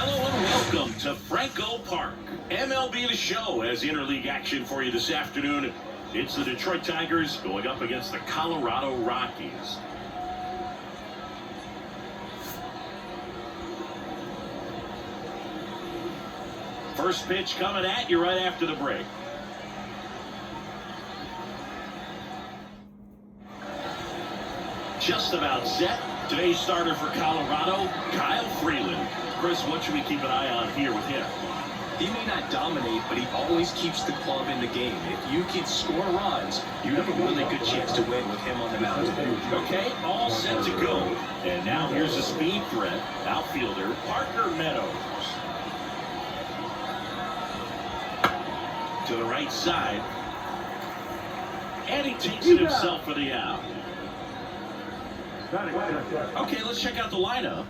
Hello and welcome to Franco Park. MLB The Show has interleague action for you this afternoon. It's the Detroit Tigers going up against the Colorado Rockies. First pitch coming at you right after the break. Just about set. Today's starter for Colorado, Kyle Freeland. Chris, what should we keep an eye on here with him? He may not dominate, but he always keeps the club in the game. If you can score runs, you have a really good chance to win with him on the mound. Okay, all set to go. And now here's a speed threat, outfielder Parker Meadows. To the right side. And he takes it himself for the out. Okay, let's check out the lineup.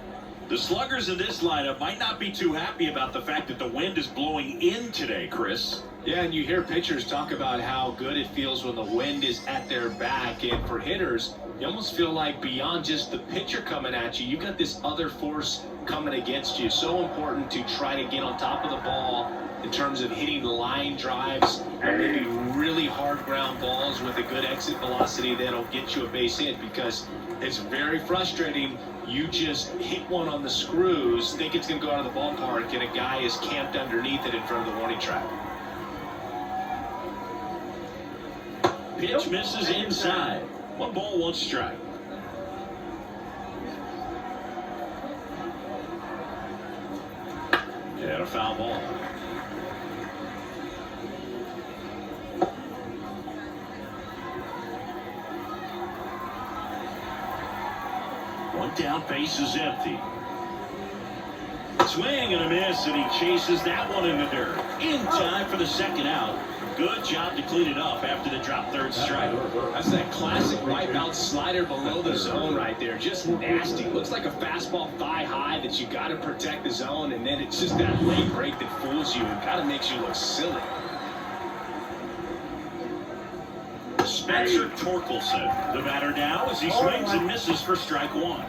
The sluggers in this lineup might not be too happy about the fact that the wind is blowing in today, Chris. Yeah, and you hear pitchers talk about how good it feels when the wind is at their back. And for hitters, you almost feel like beyond just the pitcher coming at you, you got this other force coming against you. So important to try to get on top of the ball in terms of hitting line drives or maybe really hard ground balls with a good exit velocity that'll get you a base hit, because it's very frustrating. You just hit one on the screws, think it's going to go out of the ballpark, and a guy is camped underneath it in front of the warning track. Pitch misses inside. 1 ball, 1 strike. And a foul ball. One down, base is empty. Swing and a miss, and he chases that one in the dirt. In time for the second out. Good job to clean it up after the drop third strike. That's that classic wipeout slider below the zone right there. Just nasty. Looks like a fastball thigh high that you got to protect the zone, and then it's just that late break that fools you and kind of makes you look silly. Spencer Torkelson, the batter now, as he swings and misses for strike 1.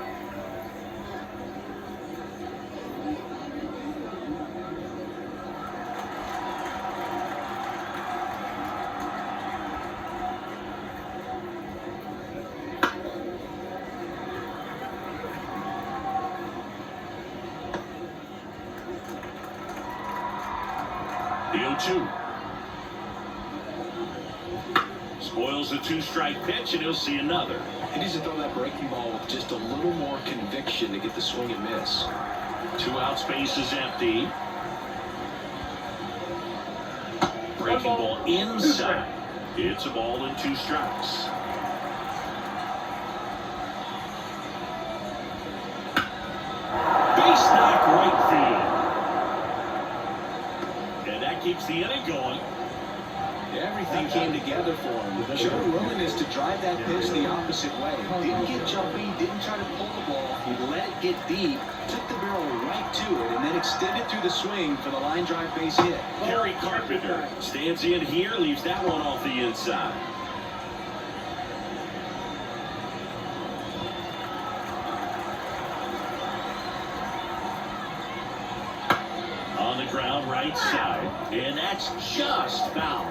The 0-2. Spoils the 2-strike pitch, and he'll see another. He needs to throw that breaking ball with just a little more conviction to get the swing and miss. 2 outs, base is empty. Breaking ball inside. It's a ball and 2 strikes. Base knock right field. And that keeps the inning going. Everything came together for him. Showed a willingness to drive that pitch the opposite way. Didn't get jumpy, didn't try to pull the ball. He let it get deep, took the barrel right to it, and then extended through the swing for the line drive base hit. Gary Carpenter stands in here, leaves that one off the inside. On the ground, right side, and that's just foul.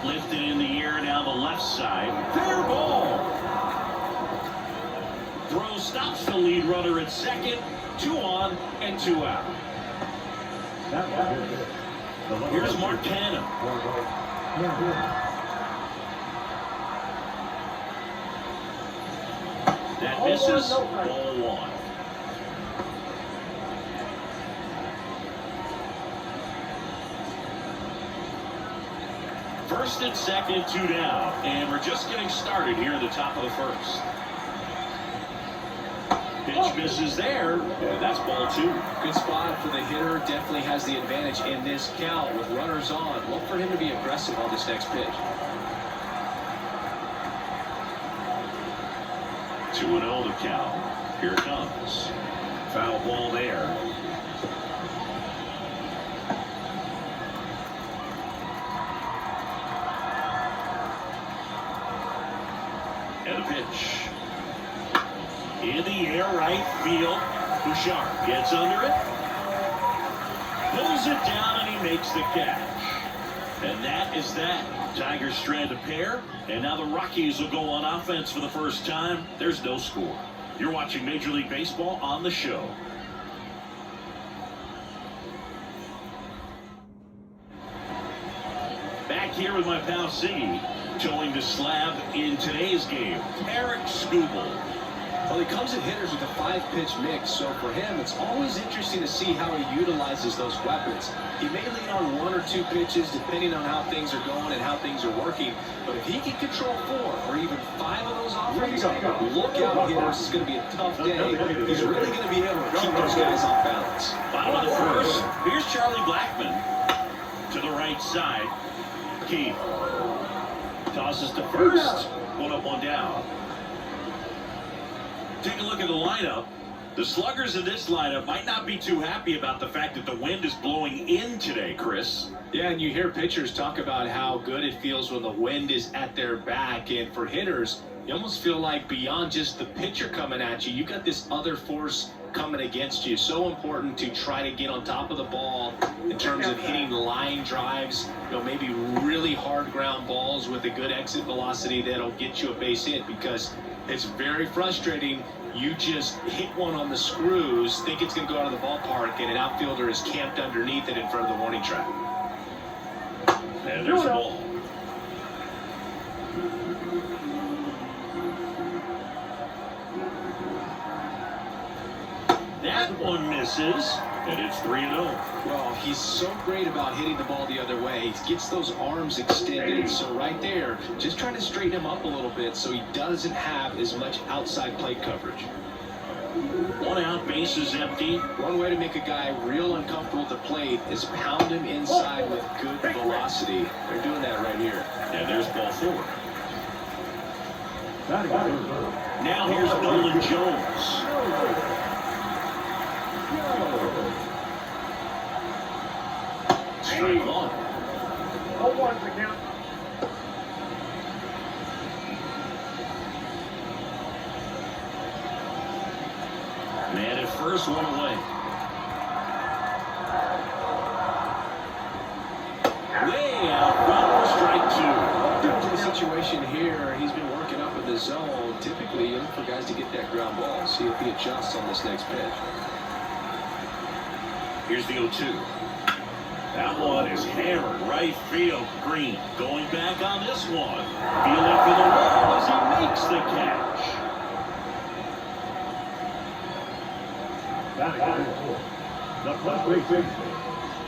Lifted in the air down the left side. Fair ball. Throw stops the lead runner at second. 2 on and 2 out. Here's Mark Cannon. That misses. Ball 1. First and second, 2 down. And we're just getting started here at the top of the first. Pitch misses there. And that's ball 2. Good spot for the hitter. Definitely has the advantage in this count with runners on. Look for him to be aggressive on this next pitch. 2-0 the count. Here it comes. Foul ball there. And a pitch. In the air, right field. Bouchard gets under it. Pulls it down, and he makes the catch. And that is that. Tigers strand a pair, and now the Rockies will go on offense for the first time. There's no score. You're watching Major League Baseball on the show. Back here with my pal C, towing the slab in today's game, Eric Skubal. Well, he comes at hitters with a 5-pitch mix, so for him, it's always interesting to see how he utilizes those weapons. He may lean on 1 or 2 pitches depending on how things are going and how things are working, but if he can control 4 or even 5 of those offerings, look out, hitters. It's going to be a tough day. He's really going to be able to keep those guys off balance. Bottom of the first, here's Charlie Blackmon to the right side. Keith tosses to first, 1 up, 1 down. Take a look at the lineup. The sluggers in this lineup might not be too happy about the fact that the wind is blowing in today, Chris. Yeah, and you hear pitchers talk about how good it feels when the wind is at their back. And for hitters, you almost feel like beyond just the pitcher coming at you, you got this other force coming against you. So important to try to get on top of the ball in terms of hitting line drives, maybe really hard ground balls with a good exit velocity that'll get you a base hit, because it's very frustrating. You just hit one on the screws, think it's going to go out of the ballpark, and an outfielder is camped underneath it in front of the warning track. And there's the ball. That one misses, and it's 3-0. Well, he's so great about hitting the ball the other way. He gets those arms extended. So right there, just trying to straighten him up a little bit so he doesn't have as much outside plate coverage. 1 out, base is empty. One way to make a guy real uncomfortable at the plate is pound him inside with good velocity. They're doing that right here. And there's ball 4. Now here's Nolan Jones. Strike 1. 0-1's the count. Man at first, 1 away. Way out front, strike 2. Into the situation here, he's been working up in the zone. Typically, you look for guys to get that ground ball. See if he adjusts on this next pitch. Here's the 0-2. That one is hammered right field. Green going back on this one. Feeling for the wall as he makes the catch. The first base baseman,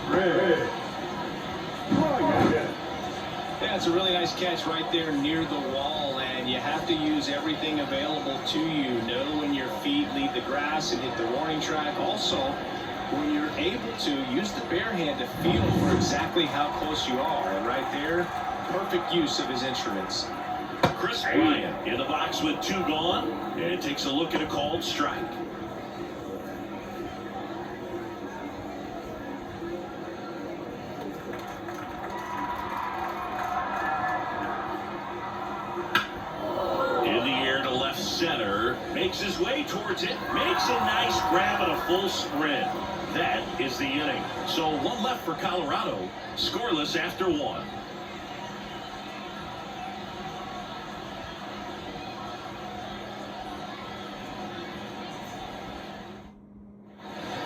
Red. Yeah, it's a really nice catch right there near the wall, and you have to use everything available to you. Know when your feet leave the grass and hit the warning track. Also, when you're able to use the bare hand to feel for exactly how close you are. And right there, perfect use of his instruments. Chris Bryant in the box with 2 gone, and takes a look at a called strike. In the air to left center, makes his way towards it, makes a nice grab and a full sprint. That is the inning. So 1 left for Colorado, scoreless after 1.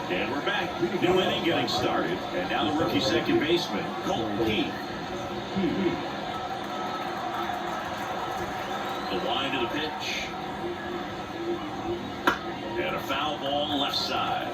And we're back. New inning getting started. And now the rookie second baseman, Colton Keith. The wind of the pitch. And a foul ball left side.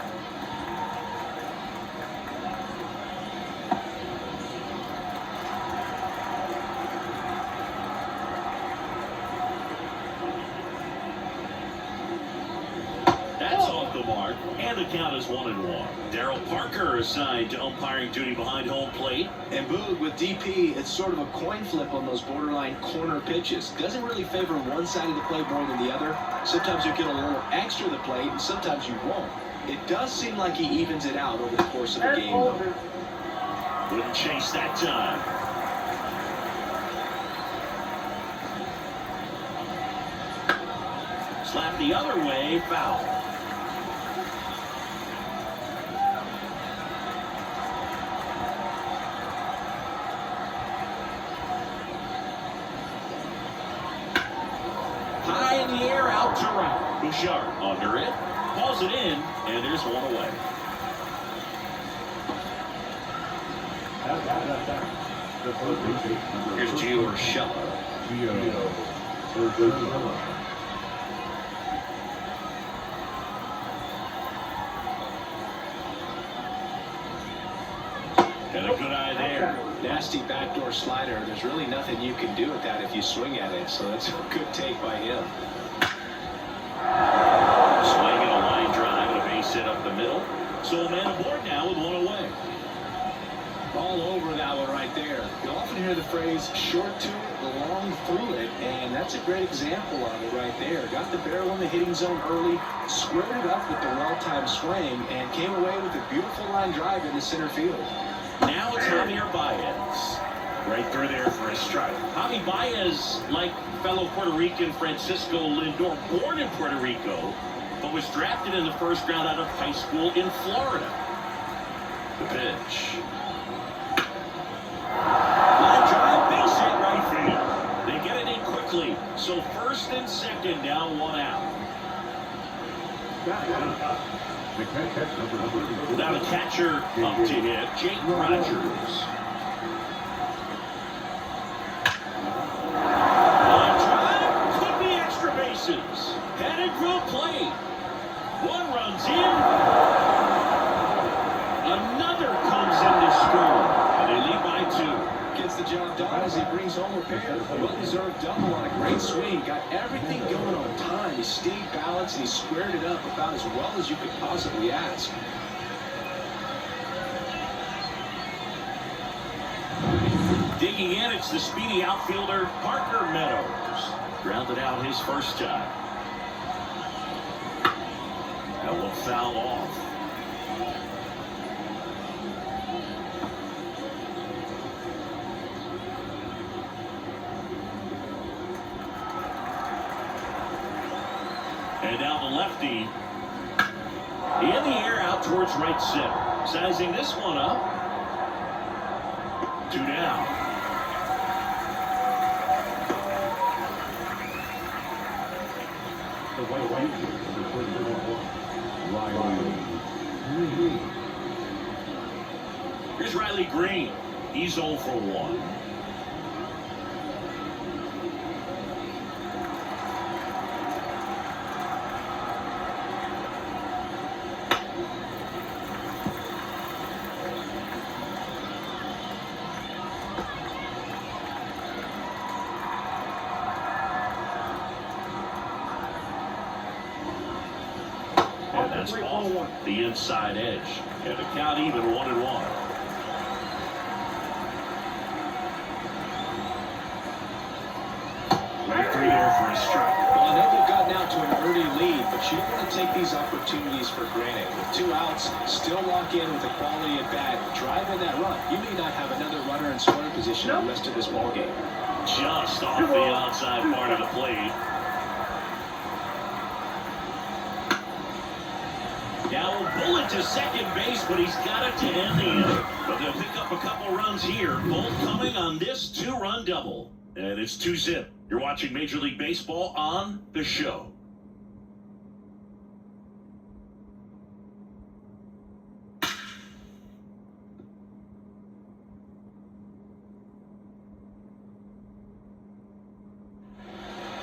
That's off the mark, and the count is 1-1. Darryl Parker assigned to umpiring duty behind home plate. And Boog, with DP, it's sort of a coin flip on those borderline corner pitches. Doesn't really favor one side of the plate more than the other. Sometimes you'll get a little extra to the plate, and sometimes you won't. It does seem like he evens it out over the course of the game, though. Wouldn't chase that time. the other way, foul. High in the air, out to right. Bouchard under it, hauls it in, and there's one away. Here's Gio Urshela. And a good eye there. Nasty backdoor slider. There's really nothing you can do with that if you swing at it. So that's a good take by him. Swinging a line drive and a base hit up the middle. So a man aboard now with one away. All over that one right there. You'll often hear the phrase short to it, long through it, and that's a great example of it right there. Got the barrel in the hitting zone early, squared it up with the well-timed swing, and came away with a beautiful line drive into center field. Now it's Javier Baez. Right through there for a strike. Javi Baez, like fellow Puerto Rican Francisco Lindor, born in Puerto Rico, but was drafted in the first round out of high school in Florida. The pitch. Line drive, base hit right field. They get it in quickly. So first and second down, one out. Now the catcher up to hit, Jake Rogers. Line drive, could be extra bases. Headed for the plate. One runs in. Another comes in to score. And they lead by 2. Gets the job done as he brings home a pair. Well-deserved double on a great swing. Got everything going on time. He stayed balanced and he squared it up about as well as you could possibly ask. Digging in, it's the speedy outfielder Parker Meadows. Grounded out his first time. That will foul off. And now the lefty in the air out towards right center. Sizing this one up. 2 down. Here's Riley Green. He's 0 for 1. And that's off the inside edge. And the count even 1-1. Right through there for a strike. Well, I know they've gotten out to an early lead, but you don't want to take these opportunities for granted. With 2 outs, still lock in with a quality at bat. Drive in that run. You may not have another runner in scoring position the rest of this ballgame. Just off the outside part of the plate. Now a bullet to second base, but he's got it to end the inning. But they'll pick up a couple runs here, both coming on this 2-run double. And it's 2-zip. You're watching Major League Baseball on The Show.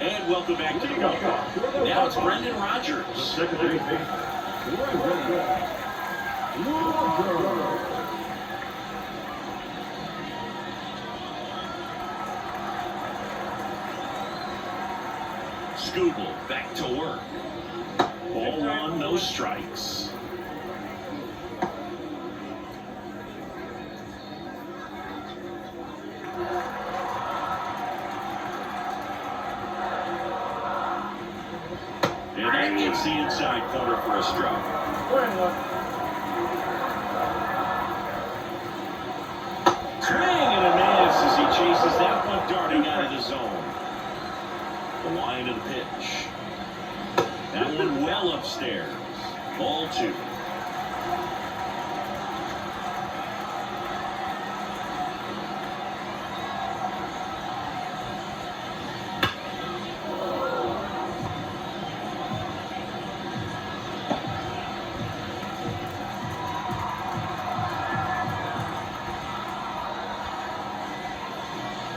And welcome back to the ball. Now it's Brendan Rodgers. Scooble back to work. Ball 1, no strikes. And that gets the inside corner for a strike. Swing and a miss as he chases that one darting out of the zone. The line of the pitch. that one well upstairs. Ball 2.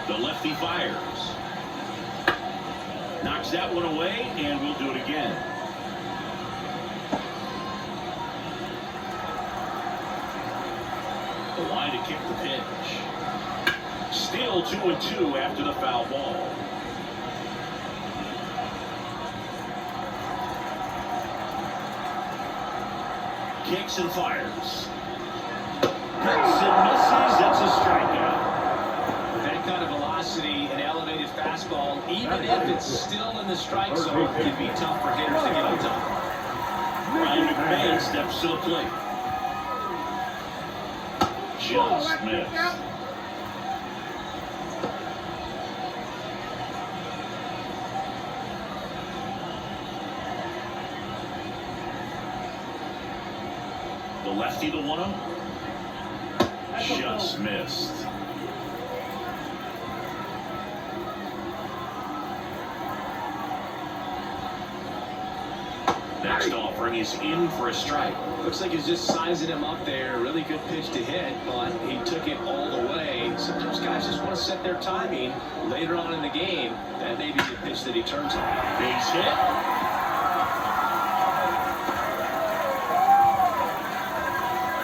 The lefty fires. Knocks that one away, and we'll do it again. The line to kick the pitch. Still 2-2 after the foul ball. Kicks and fires. Hits and misses. That's a strikeout. That kind of velocity and elevated fastball, even if it's still in the strike zone, can be tough for hitters to get on top. Ryan McMahon steps to the plate. Just missed. The lefty, the 1-0. Just missed. Next offering is in for a strike. Looks like he's just sizing him up there. Really good pitch to hit, but he took it all the way. Sometimes guys just want to set their timing later on in the game. That may be the pitch that he turns on. Base hit.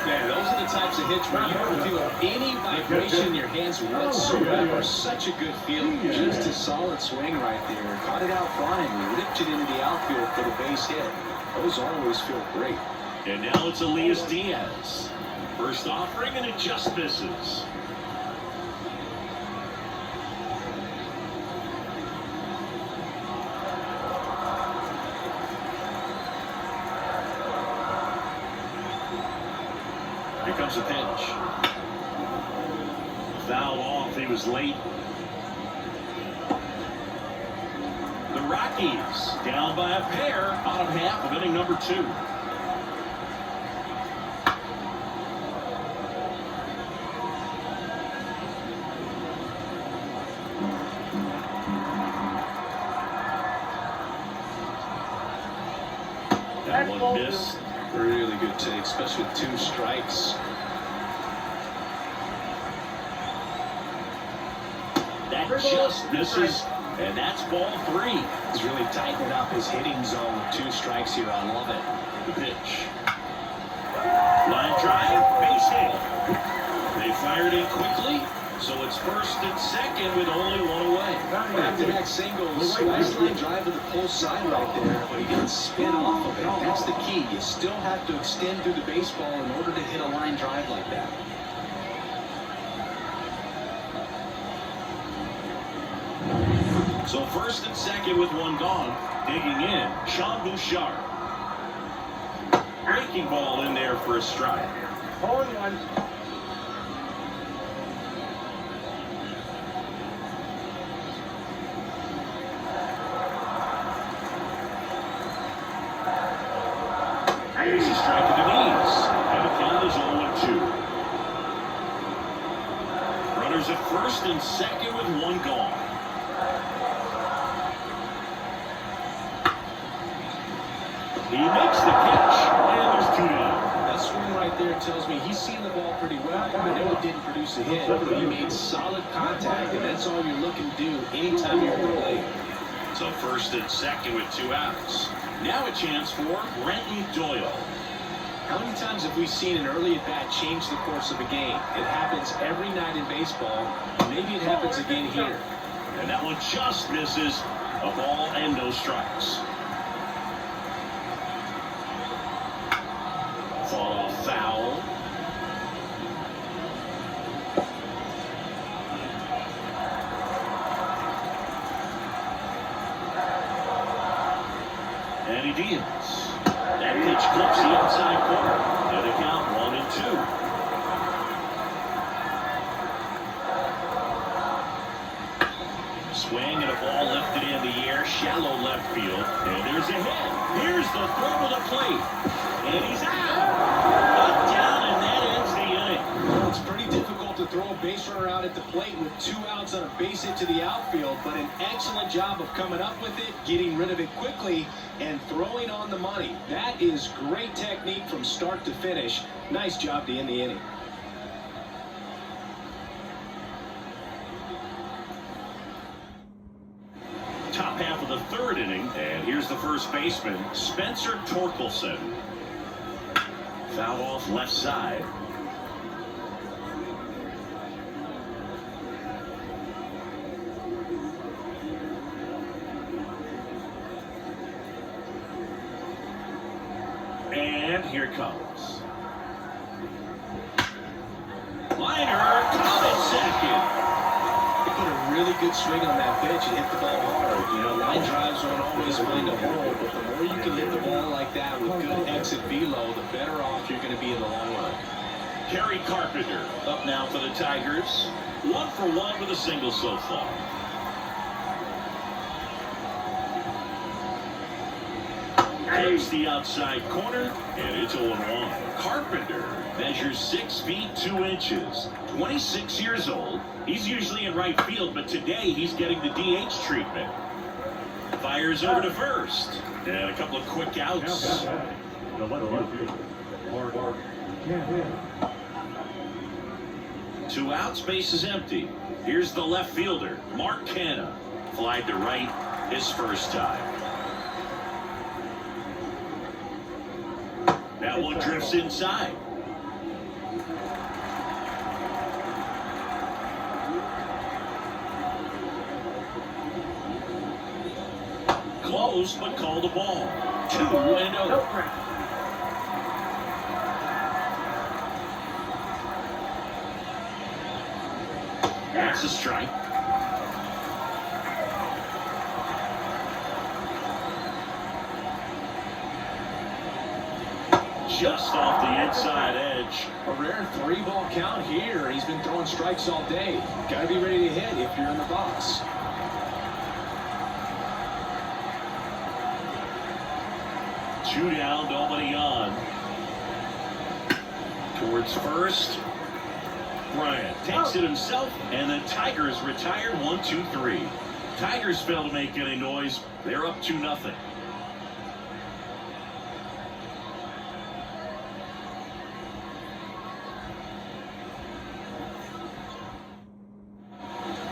Yeah, those are the types of hits where you don't feel any vibration in your hands whatsoever. Such a good feel. Just a solid swing right there. Caught it out front and ripped it into the outfield for the base hit. Those always feel great. And now it's Elias Diaz. First offering, and it just misses. Here comes a pitch. Foul off. He was late. The Rockies down by a pair, bottom half of inning number 2. That one missed. Really good take, especially with 2 strikes. That just misses, and that's ball 3. He's really tightening up his hitting zone with 2 strikes here. I love it. The pitch. Line drive, base hit. They fired in quickly, so it's first and second with only 1 away. Back-to-back singles. Nice line drive to the pull side right there, but he didn't spin off of it. That's the key. You still have to extend through the baseball in order to hit a line drive like that. So first and second with 1 gone. Digging in, Sean Bouchard. Breaking ball in there for a strike. Hold on. There's a strike at the knees, and the count is 0-2. Runners at first and second with 1 gone. He makes the catch, and there's 2 down. That swing right there tells me he's seen the ball pretty well. I know it didn't produce a hit, but he made solid contact, and that's all you're looking to do anytime you're at the plate. So first and second with 2 outs. Now a chance for Brenton Doyle. How many times have we seen an early at-bat change the course of a game? It happens every night in baseball, and maybe it happens again here. And that one just misses. A ball and no strikes. Fall off foul. And he deals. That pitch clips the outside corner. And a count 1-2. Swing and a ball lifted in the air, shallow left field, and there's a hit. Here's the throw to the plate. And he's out. Up, down, and that ends the inning. Well, it's pretty difficult to throw a base runner out at the plate with 2 outs on a base hit to the outfield, but an excellent job of coming up with it, getting rid of it quickly, and throwing on the money. That is great technique from start to finish. Nice job to end the inning. Top half of the 3rd inning, and here's the first baseman, Spencer Torkelson. Foul off left side. And here it comes. Liner, caught at second. Put a really good swing on that pitch and hit the ball hard. You know, line drives aren't always going to hold, but the more you can hit the ball like that with good exit velo, the better off you're going to be in the long run. Kerry Carpenter up now for the Tigers. 1 for 1 with a single so far. Takes the outside corner, and it's 0-1. Carpenter measures 6 feet 2 inches, 26 years old. He's usually in right field, but today he's getting the DH treatment. Fires over to first, and a couple of quick outs. The left field. Hard. Can't hit. 2 outs, base is empty. Here's the left fielder, Mark Canha. Fly to right, his first time. That one drifts inside. Close, but call the ball. 2-0. That's a strike. Just off the inside edge. A rare 3-ball count here. He's been throwing strikes all day. Got to be ready to hit if you're in the box. Two down, nobody on. Towards first. Bryant takes it himself, and the Tigers retired 1-2-3. Tigers fail to make any noise. They're up 2-0.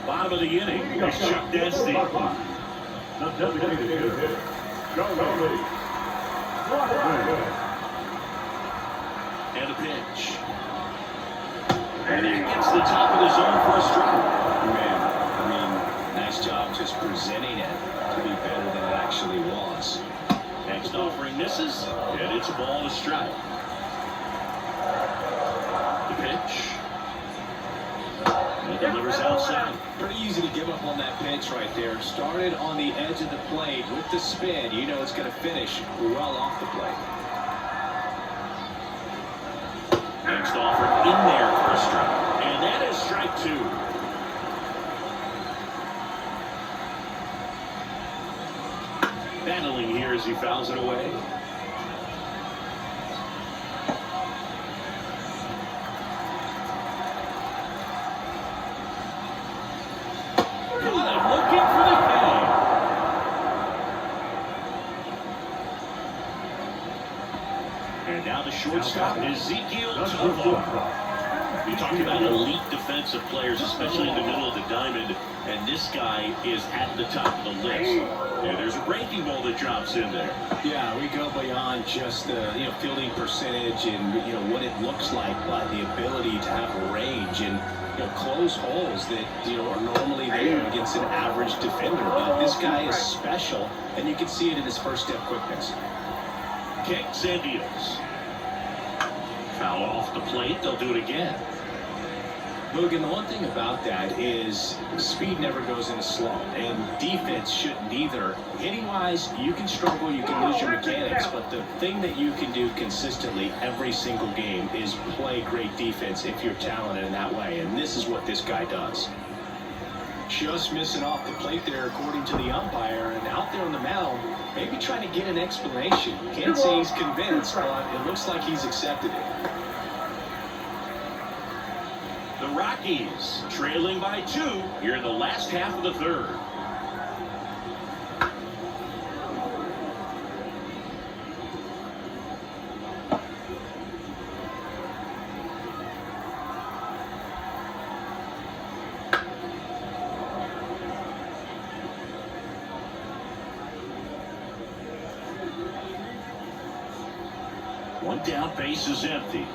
Bottom of the inning. It's Chuck Desty. The designated hitter. Go. And a pitch. And that gets the top of the zone for a strike. Man, I mean, nice job just presenting it to be better than it actually was. Next offering misses, and it's a ball to strike. The pitch. And it delivers outside. Pretty easy to give up on that pitch right there. Started on the edge of the plate with the spin. You know it's going to finish well off the plate. Next offer in there for a strike. And that is strike 2. Battling here as he fouls it away. Good, looking for the K. And now the shortstop, Ezekiel Tovar. You talk about elite defensive players, especially in the middle of the diamond, and this guy is at the top of the list. And there's a breaking ball that drops in there. Yeah, we go beyond just the fielding percentage and what it looks like, but the ability to have a range and close holes that are normally there against an average defender. But this guy is special, and you can see it in his first step quickness. Kicks and deals. Foul off the plate. They'll do it again. Logan, the one thing about that is speed never goes in a slump, and defense shouldn't either. Hitting-wise, you can struggle, you can lose your mechanics, but the thing that you can do consistently every single game is play great defense if you're talented in that way, and this is what this guy does. Just missing off the plate there, according to the umpire, and out there on the mound, maybe trying to get an explanation. Can't say he's convinced, but it looks like he's accepted it. The Rockies trailing by 2 here in the last half of the third. One down, base is empty.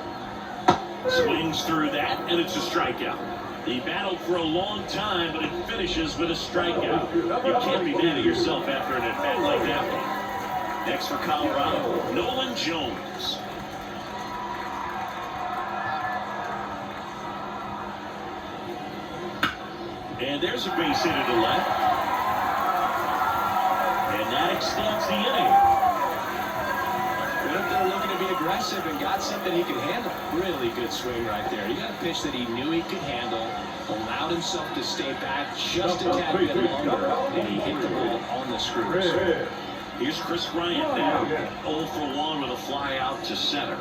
Swings through that, and it's a strikeout. He battled for a long time, but it finishes with a strikeout. You can't be mad at yourself after an at-bat like that one. Next for Colorado, Nolan Jones. And there's a base hit to left. And that extends the inning. If they're looking to be aggressive and got something he could handle. Really good swing right there. He got a pitch that he knew he could handle, allowed himself to stay back just a tad bit longer, and he hit the ball on the screws. Here's Chris Bryant now. 0 for 1 with a fly out to center.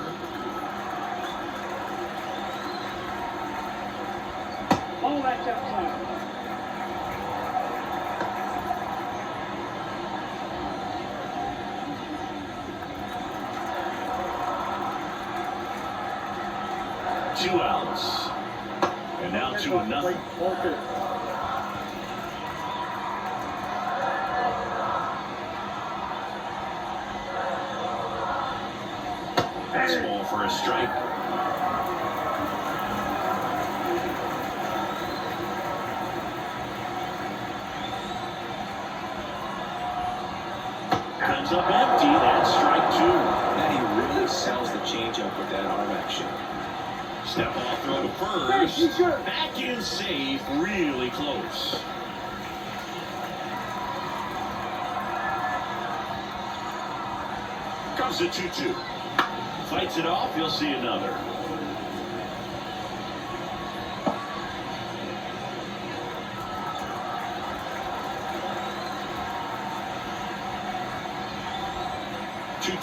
Oh, that's outside. 2 outs. And now 2-0. Fastball for a strike. Comes up empty. That's strike 2. And he really sells the changeup with that arm action. Step off throw to first. Back in safe. Really close. Comes a 2-2. Fights it off. He'll see another.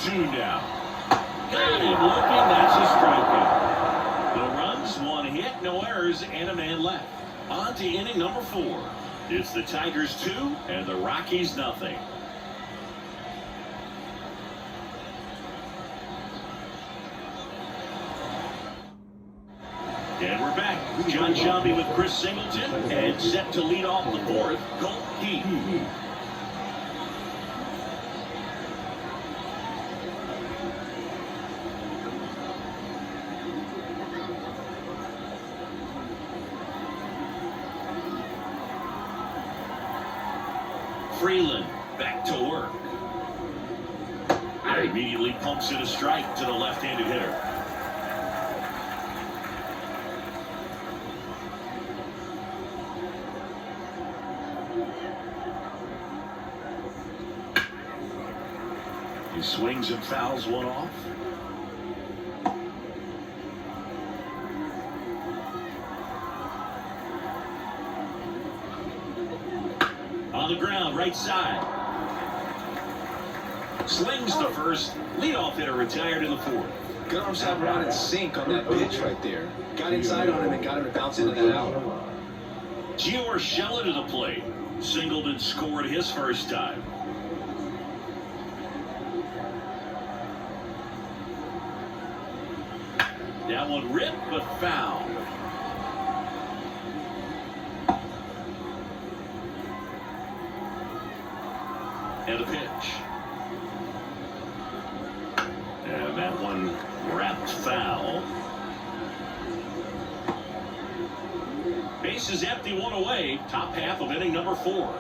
Two now. Got him looking. That's a strikeout. No runs, 1 hit, no errors, and a man left. On to inning number 4. It's the Tigers 2 and the Rockies nothing. And we're back. John Shelby with Chris Singleton and set to lead off the 4th, Colt Heath. Freeland back to work. And immediately pumps in a strike to the left-handed hitter. He swings and fouls one off. On the ground, right side. Slings to first. Leadoff hitter retired in the 4th. Good arm side run and sink on that pitch right there. Got inside on him and got him to bounce into that out. Gio Urshela to the plate. Singled and scored his first time. That one ripped, but foul. And a pitch. And that one wrapped foul. Base is empty, 1 away. Top half of inning number 4.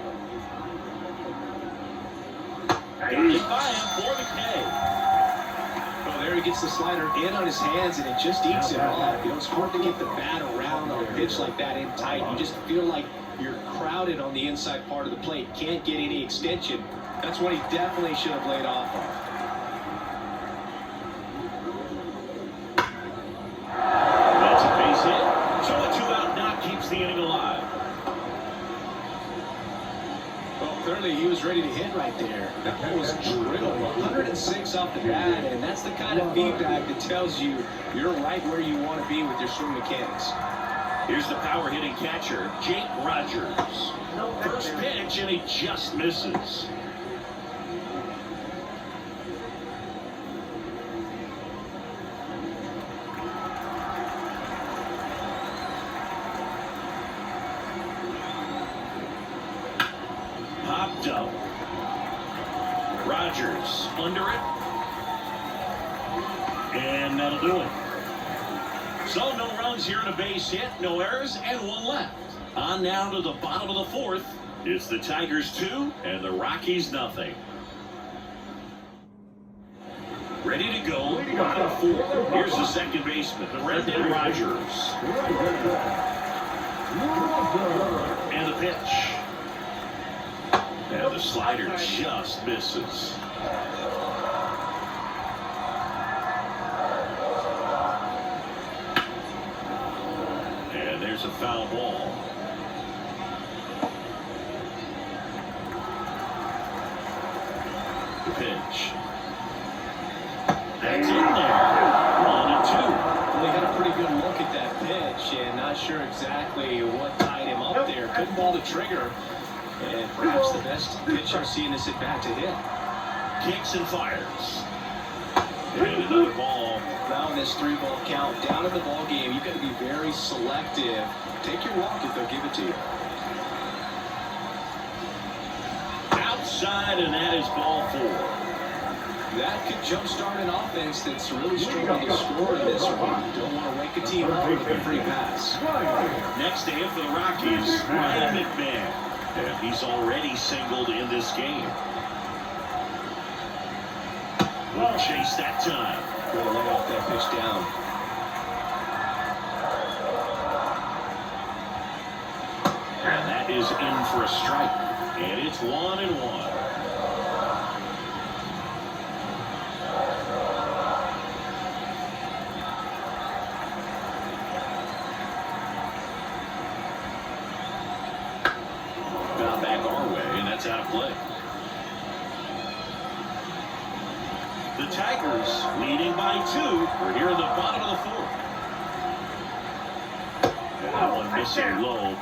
Got it by him for the K. Oh, there he gets the slider in on his hands, and it just eats him off. You know, it's hard to get the bat around on a pitch like that in tight. You just feel like you're crowded on the inside part of the plate. Can't get any extension. That's what he definitely should have laid off on. That's a base hit. So a 2-out knock keeps the inning alive. clearly he was ready to hit right there. That ball was drilled 106 off the bat, and that's the kind of feedback that tells you you're right where you want to be with your swing mechanics. Here's the power hitting catcher, Jake Rogers. First pitch, and he just misses. Popped up. Rogers under it. And that'll do it. So no runs here and a base hit, no errors, and one left. On now to the bottom of the fourth. It's the Tigers 2 and the Rockies nothing. Ready to go. Bottom four. Here's the second baseman, Brendan Rogers. And the pitch. And the slider just misses. And there's a foul ball. The pitch. That's in there. 1-2. Well, he had a pretty good look at that pitch and not sure exactly what tied him up there. Couldn't pull the trigger. And perhaps the best pitch I've seen this at bat to hit. Kicks and fires. And another ball. Now in this 3-ball count, down in the ball game, you've got to be very selective. Take your walk if they'll give it to you. Outside, and that is ball 4. That could jumpstart an offense that's really struggling to score in this one. Don't want to wake a team up with a free pass. Next to him for the Rockies, Ryan McMahon. And he's already singled in this game. We'll chase that time. Going to lay off that pitch down. And that is in for a strike. And it's 1-1. Got back our way, and that's out of play. The Tigers leading by 2. We're here in the bottom of the fourth. And that one missing low.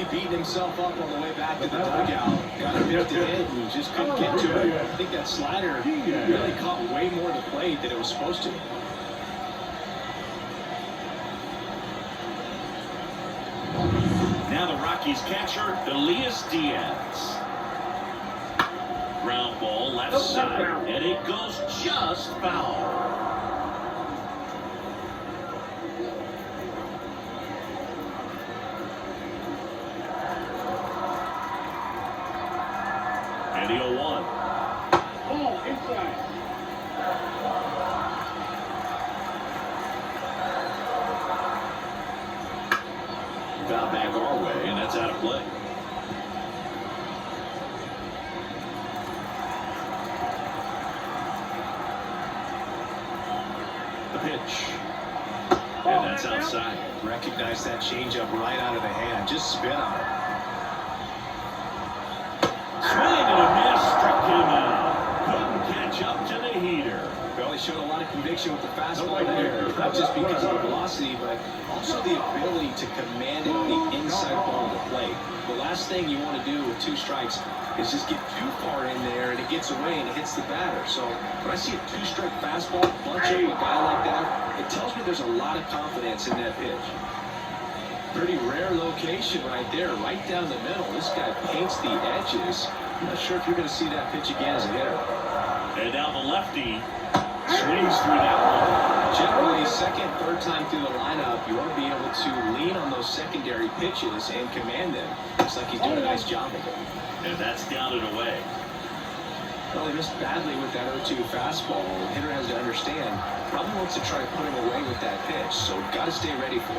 Beating himself up on the way back to the dugout. Got a bit to hit and just couldn't get to it. I think that slider really caught way more of the plate than it was supposed to. Now the Rockies catcher, Elias Diaz. Ground ball left side, and it goes just foul. And the 0-1. Ball inside. Got back our way, and that's out of play. The pitch. And that's outside. Recognize that changeup right out of the hand. Just spin on it. Swing and a miss, struck him out. Couldn't catch up to the heater. Well, he showed a lot of conviction with the fastball there, not just because of the velocity, but also the ability to command it on the inside ball of the plate. The last thing you want to do with 2 strikes is just get too far in there and it gets away and it hits the batter. So when I see a 2-strike fastball bunch up a guy like that, it tells me there's a lot of confidence in that pitch. Pretty rare location right there, right down the middle. This guy paints the edges. I'm not sure if you're going to see that pitch again as a hitter. And now the lefty swings through that one. Generally, second, third time through the lineup, you want to be able to lean on those secondary pitches and command them. Looks like he's doing a nice job of it. And that's down and away. Well, he missed badly with that 0-2 fastball. The hitter has to understand understand, probably wants to try to put him away with that pitch, so got to stay ready for it.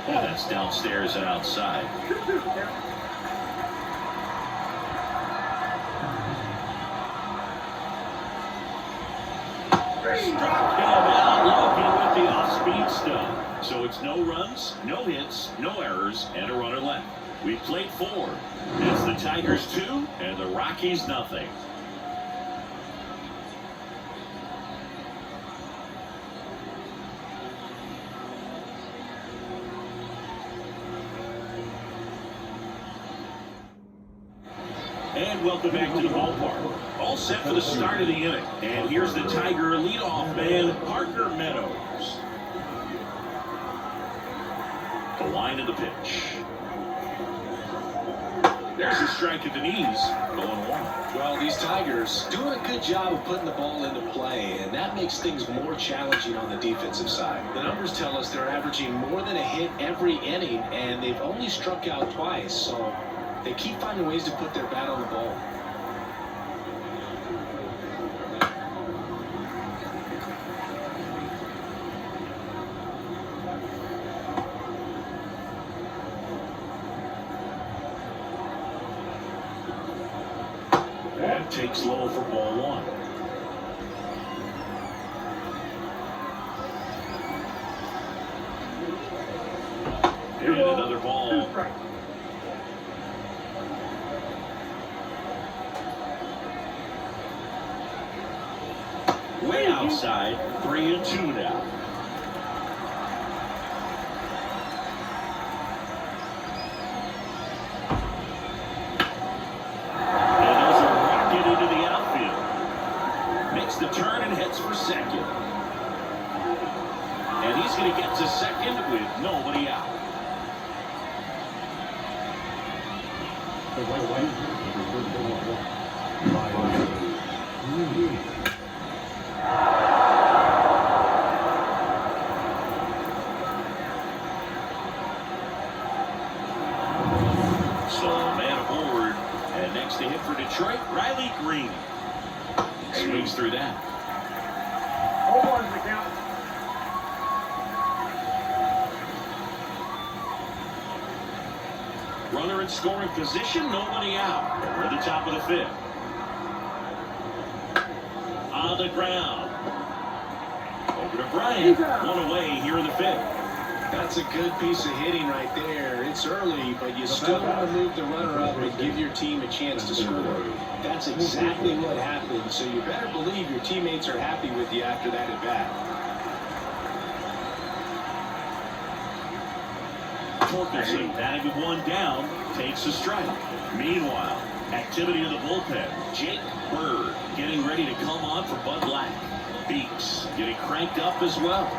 That's downstairs and outside. Struck him out looking with the off-speed stuff. So it's no runs, no hits, no errors, and a runner left. We played 4. It's the Tigers 2 and the Rockies nothing. And welcome back to the ballpark. All set for the start of the inning. And here's the Tiger leadoff man, Parker Meadows. The line of the pitch. There's a strike at the knees, going 1. Well, these Tigers doing a good job of putting the ball into play, and that makes things more challenging on the defensive side. The numbers tell us they're averaging more than a hit every inning, and they've only struck out twice, so they keep finding ways to put their bat on the ball. And takes low for ball 1. And another ball. Way outside, 3-2 now. And there's a rocket into the outfield. Makes the turn and heads for second. And he's going to get to second with nobody out. So man aboard, and next to hit for Detroit, Riley Green. Swings through that. Hold on the count. Runner in scoring position, nobody out. We're at the top of the 5th. On the ground. Over to Bryant. One away here in the 5th. That's a good piece of hitting right there. It's early, but you still want to move the runner up and give your team a chance to score. That's exactly what happened, so you better believe your teammates are happy with you after that at bat. Torkelson batting with 1 down, takes a strike. Meanwhile, activity in the bullpen. Jake Bird getting ready to come on for Bud Black. Beeks getting cranked up as well.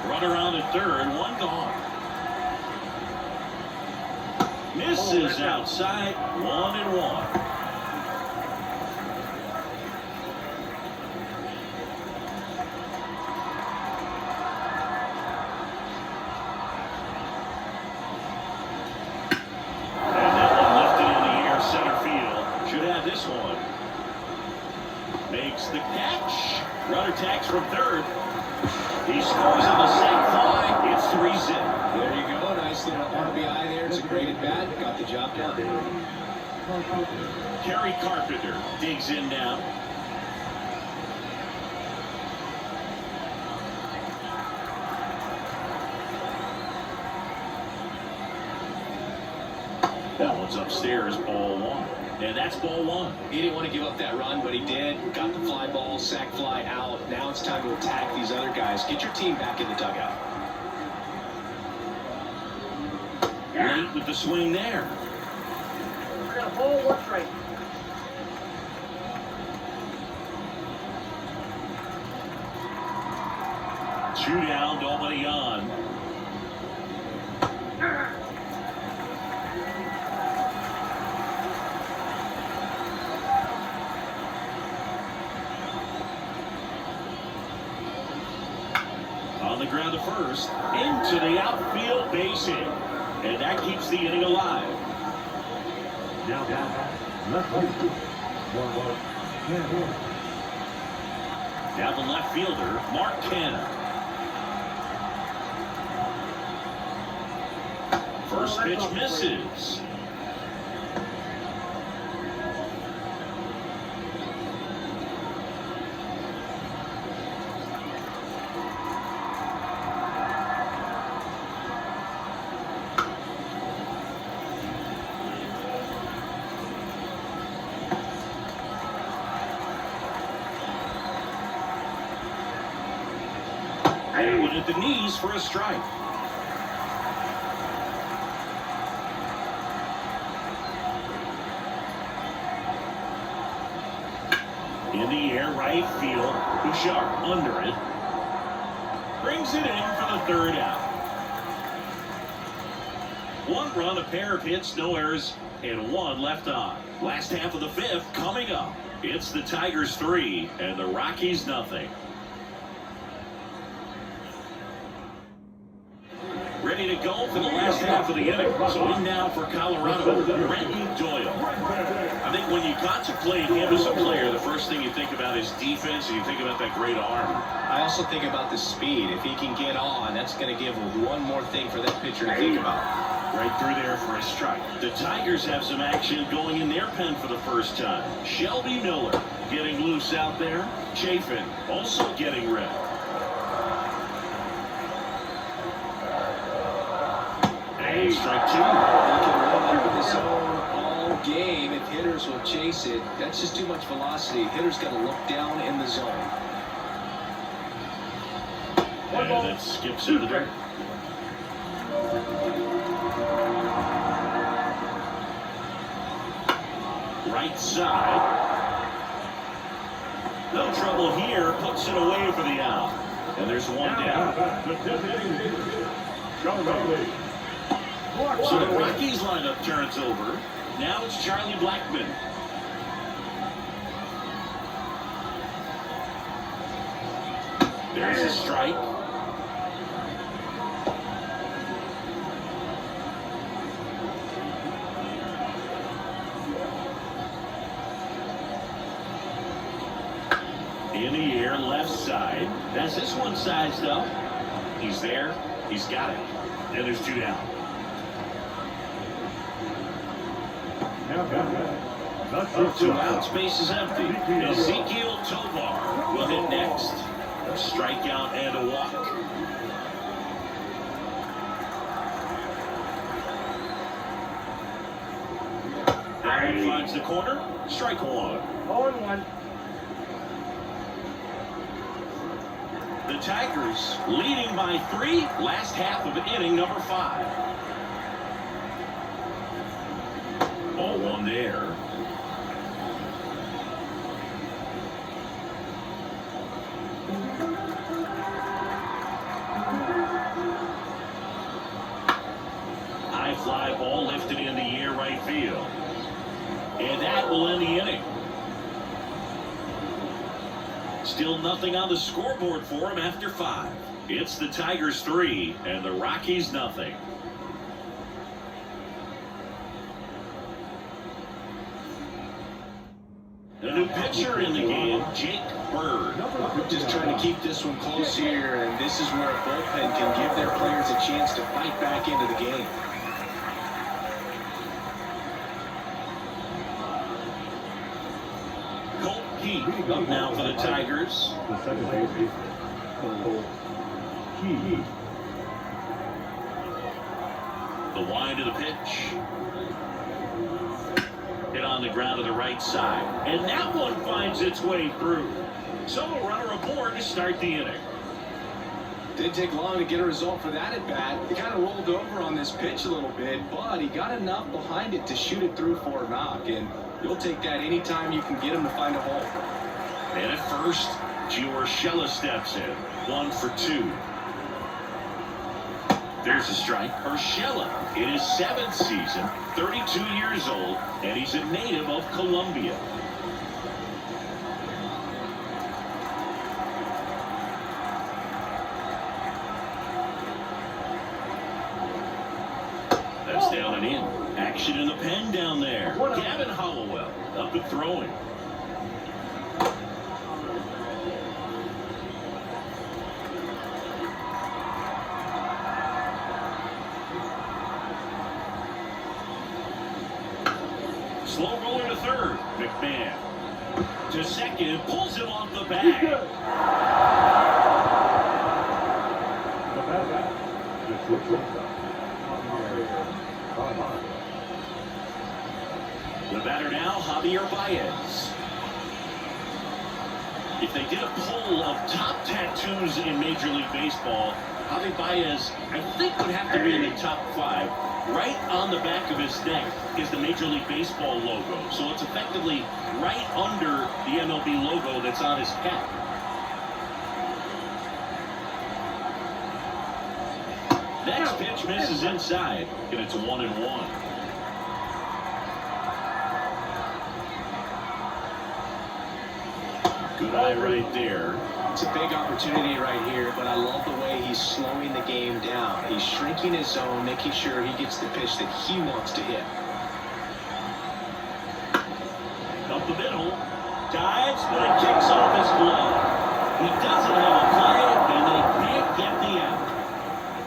Runner on at third, 1 gone. Misses outside, 1-1. This one makes the catch. Runner tags from third. He scores on the sac fly. It's 3-zip. There you go. Nice little RBI there. It's a great at bat. Got the job done. Kerry Carpenter digs in now. That one's upstairs, ball 1. And that's ball 1. He didn't want to give up that run, but he did. Got the fly ball, sac fly out. Now it's time to attack these other guys. Get your team back in the dugout. Late with the swing there. We're going to ball 1 strike. Two down, nobody on. On the ground to first, into the outfield base hit. And that keeps the inning alive. Now down. Left field. 1-1. Now the left fielder, Mark Canha. First pitch misses. And at the knees for a strike. In the air, right field. Bouchard under it. Brings it in for the third out. One run, a pair of hits, no errors, and one left on. Last half of the fifth coming up. It's the Tigers 3 and the Rockies nothing. Ready to go for the last half of the inning. So in now for Colorado, Brenton Doyle. I think when you contemplate him as a player, the first thing you think about is defense, and you think about that great arm. I also think about the speed. If he can get on, that's going to give one more thing for that pitcher to think about. Right through there for a strike. The Tigers have some action going in their pen for the first time. Shelby Miller getting loose out there. Chafin also getting red. And strike two. He can run up in the zone all game if hitters will chase it. That's just too much velocity. Hitters got to look down in the zone. And that skips into there. Right side. No trouble here. Puts it away for the out. And there's one down. So the Rockies lineup turns over. Now it's Charlie Blackmon. There's a strike. In the air, left side. That's this one sized up. He's there. He's got it. And there's two down. Two out, space is empty. Ezekiel Tovar will hit next. A strikeout and a walk. And he finds the corner. Strike one. 0-1. The Tigers leading by 3. Last half of inning number 5. 0-1 there. High fly ball lifted in the air, right field. And that will end the inning. Still nothing on the scoreboard for him after 5. It's the Tigers 3 and the Rockies nothing. A new pitcher in the game, Jake Bird. Just trying to keep this one close here, and this is where a bullpen can give their players a chance to fight back into the game. Up now for the Tigers. The second baseman, Key. The wind of the pitch. Hit on the ground to the right side. And that one finds its way through. So a runner aboard to start the inning. Didn't take long to get a result for that at bat. He kind of rolled over on this pitch a little bit, but he got enough behind it to shoot it through for a knock. And you'll take that anytime you can get him to find a hole. And at first, Urshela steps in. 1 for 2. There's a strike. Urshela in his 7th season, 32 years old, and he's a native of Colombia. down and in. Action in the pen down there. Gavin Hollowell up and throwing. Slow roller to third. McMahon to second. Pulls him off the bag. The batter now, Javier Baez. If they did a poll of top tattoos in Major League Baseball, Javier Baez, I think, would have to be in the top 5. Right on the back of his neck is the Major League Baseball logo. So it's effectively right under the MLB logo that's on his cap. Next pitch misses inside, and it's 1-1. Good eye right there. It's a big opportunity right here, but I love the way he's slowing the game down. He's shrinking his zone, making sure he gets the pitch that he wants to hit. Up the middle. Dives, but it kicks off his glove. He doesn't have a play, and they can't get the out.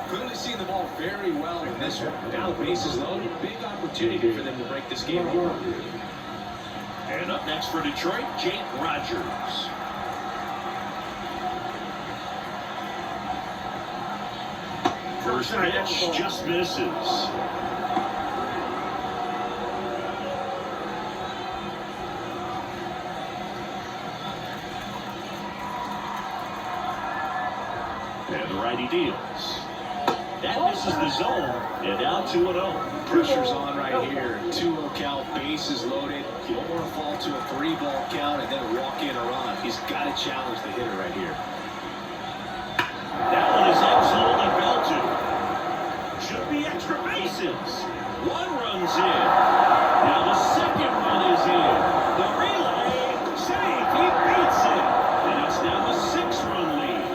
Clearly seeing the ball very well in this one. Now the bases loaded. Big opportunity for them to break this game apart. And up next for Detroit, Jake Rogers. First pitch just misses. And the righty deals. That misses the zone, and now 2-0. Pressure's on right here. 2-0 count, bases loaded. You don't want to fall to a 3-ball count and then walk in a run. He's got to challenge the hitter right here. That one is absolutely belted. Should be extra bases. One run's in. Now the second run is in. The relay, save, he beats it. And it's now a 6-run lead.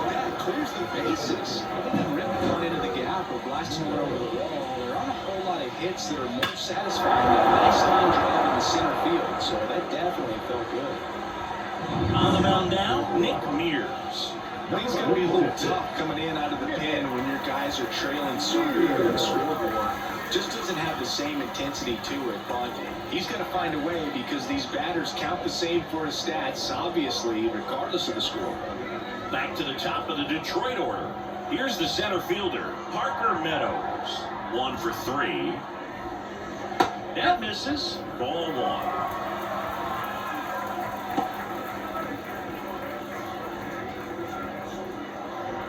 That clears the bases. Other than ripping one into the gap or blasting one over the wall, there aren't a whole lot of hits that are more satisfying than a nice line drive in the center field. So that definitely felt good. On the mound now, Nick Mears. Things going to be a little tough coming in out of the pen when your guys are trailing so early on the scoreboard. Just doesn't have the same intensity to it, but he's got to find a way because these batters count the same for his stats, obviously, regardless of the score. Back to the top of the Detroit order. Here's the center fielder, Parker Meadows. 1 for 3. That misses. Ball 1.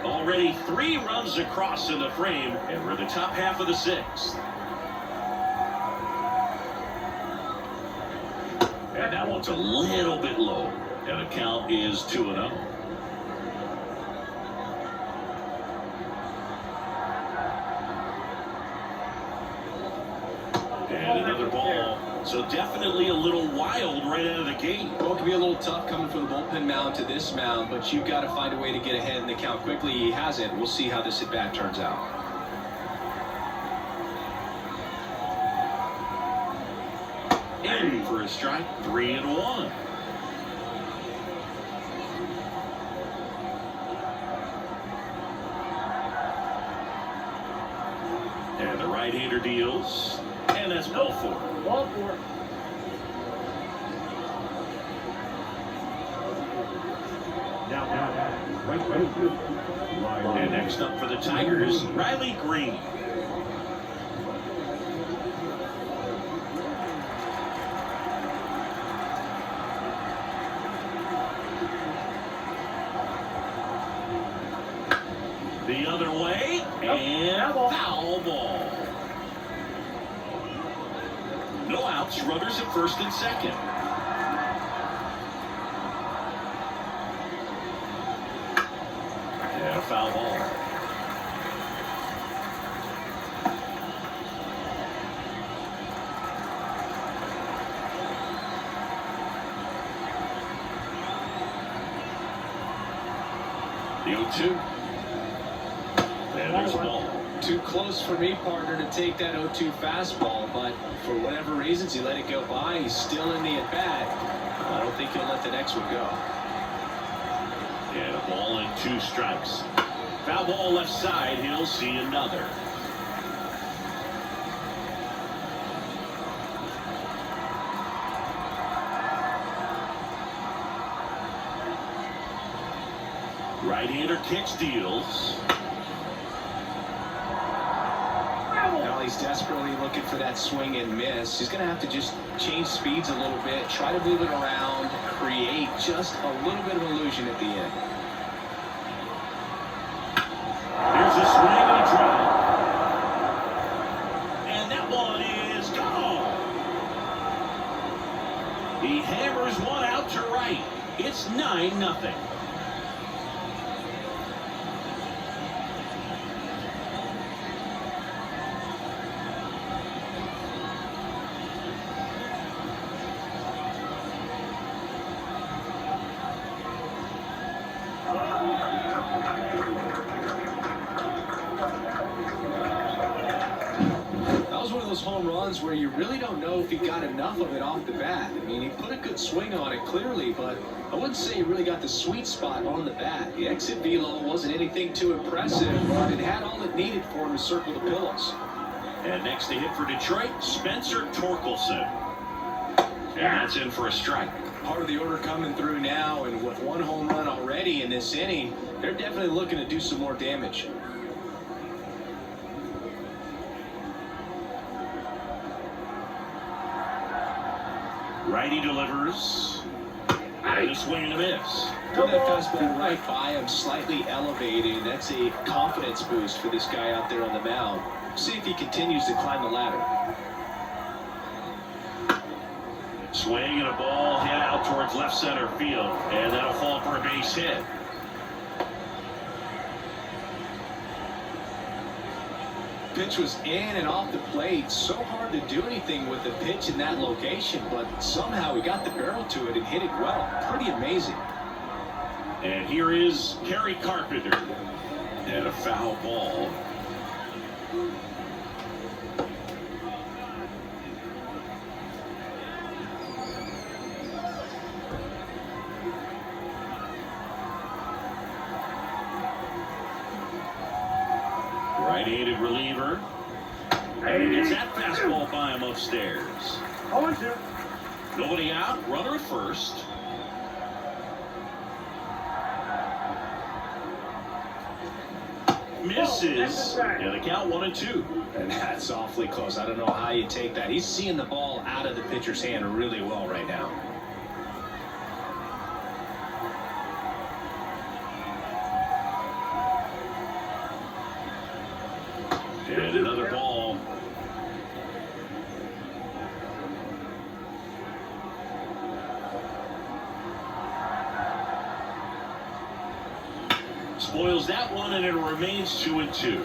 Already 3 runs across in the frame, and we're in the top half of the 6th. And that one's a little bit low, and the count is 2-0. And another ball. So definitely a little wild right out of the gate. Well, it can be a little tough coming from the bullpen mound to this mound, but you've got to find a way to get ahead in the count quickly. He hasn't. We'll see how this at-bat turns out. In for a strike, 3-1. And the right-hander deals. And that's ball 4. Ball 4. And next up for the Tigers, Riley Green. The other way, and foul ball. No outs, runners at first and second. And a foul ball. The 0-2. And there's a ball. Too close for me, partner, to take that 0-2 fastball, but for whatever reasons, he let it go by. He's still in the at-bat. I don't think he'll let the next one go. And a ball and 2 strikes. Foul ball left side. He'll see another. Right-hander kicks, deals. Now he's desperately looking for that swing and miss. He's going to have to just change speeds a little bit, try to move it around, create just a little bit of illusion at the end. Here's a swing and a drive. And that one is gone. He hammers one out to right. It's 9-0. Home runs where you really don't know if he got enough of it off the bat. I mean, he put a good swing on it clearly, but I wouldn't say he really got the sweet spot on the bat. The exit velo wasn't anything too impressive, but it had all it needed for him to circle the pillows. And next to hit for Detroit, Spencer Torkelson. And that's in for a strike. Part of the order coming through now, and with 1 home run already in this inning, they're definitely looking to do some more damage. Righty delivers. And a swing and a miss. Put that fastball right by him, slightly elevated. That's a confidence boost for this guy out there on the mound. See if he continues to climb the ladder. Swing and a ball hit out towards left center field. And that'll fall for a base hit. Pitch was in and off the plate. So hard to do anything with the pitch in that location, but somehow he got the barrel to it and hit it well. Pretty amazing. And here is Kerry Carpenter. And a foul ball. Right-handed reliever. And he gets that fastball by him upstairs. 0-2. Nobody out. Runner at first. Misses. And the count 1-2. And that's awfully close. I don't know how you take that. He's seeing the ball out of the pitcher's hand really well right now. And another ball. Spoils that one, and it remains 2-2.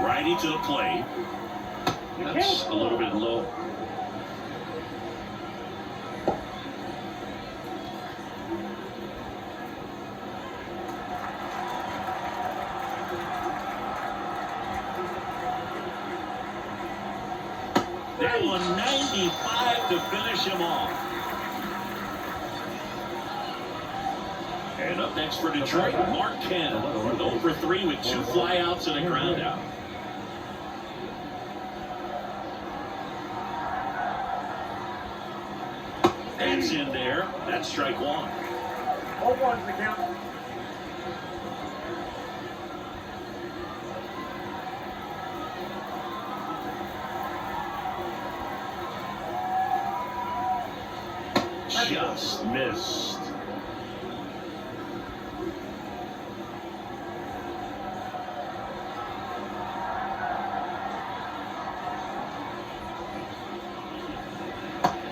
Righty to the plate. That's a little bit low. That one 95 to finish him off. And up next for Detroit, Mark Cannon. 0 for 3 with 2 flyouts and a ground out. That's in there. That's strike 1. 0-1's the count. Just missed.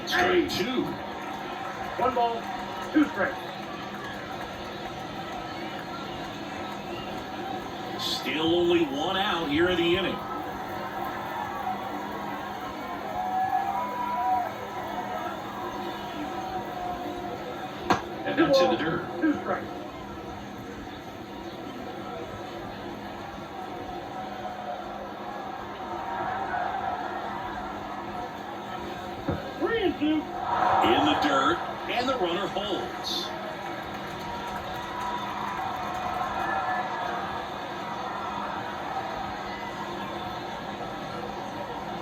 Strike 2. 1 ball, 2 strikes. Still only 1 out here in the inning. That's in the dirt. 2 strikes. Three and two. In the dirt, and the runner holds.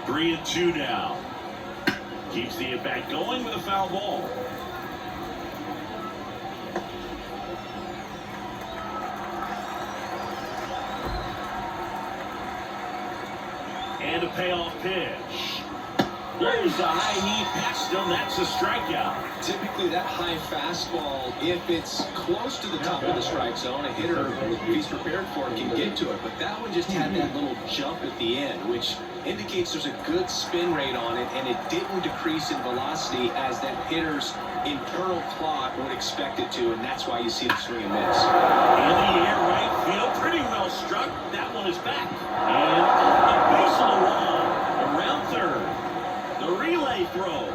Three and two now. Keeps the at-bat going with a foul ball. And a payoff pitch. There's the high knee past him. That's a strikeout. Typically, that high fastball, if it's close to the top of the strike zone, a hitter, if he's prepared for it, can get to it. But that one just had that little jump at the end, which indicates there's a good spin rate on it, and it didn't decrease in velocity as that hitter's internal clock would expect it to, and that's why you see the swing and miss. In the air, right field, pretty well struck. That one is back. And off the base of the wall, around third. The relay throw.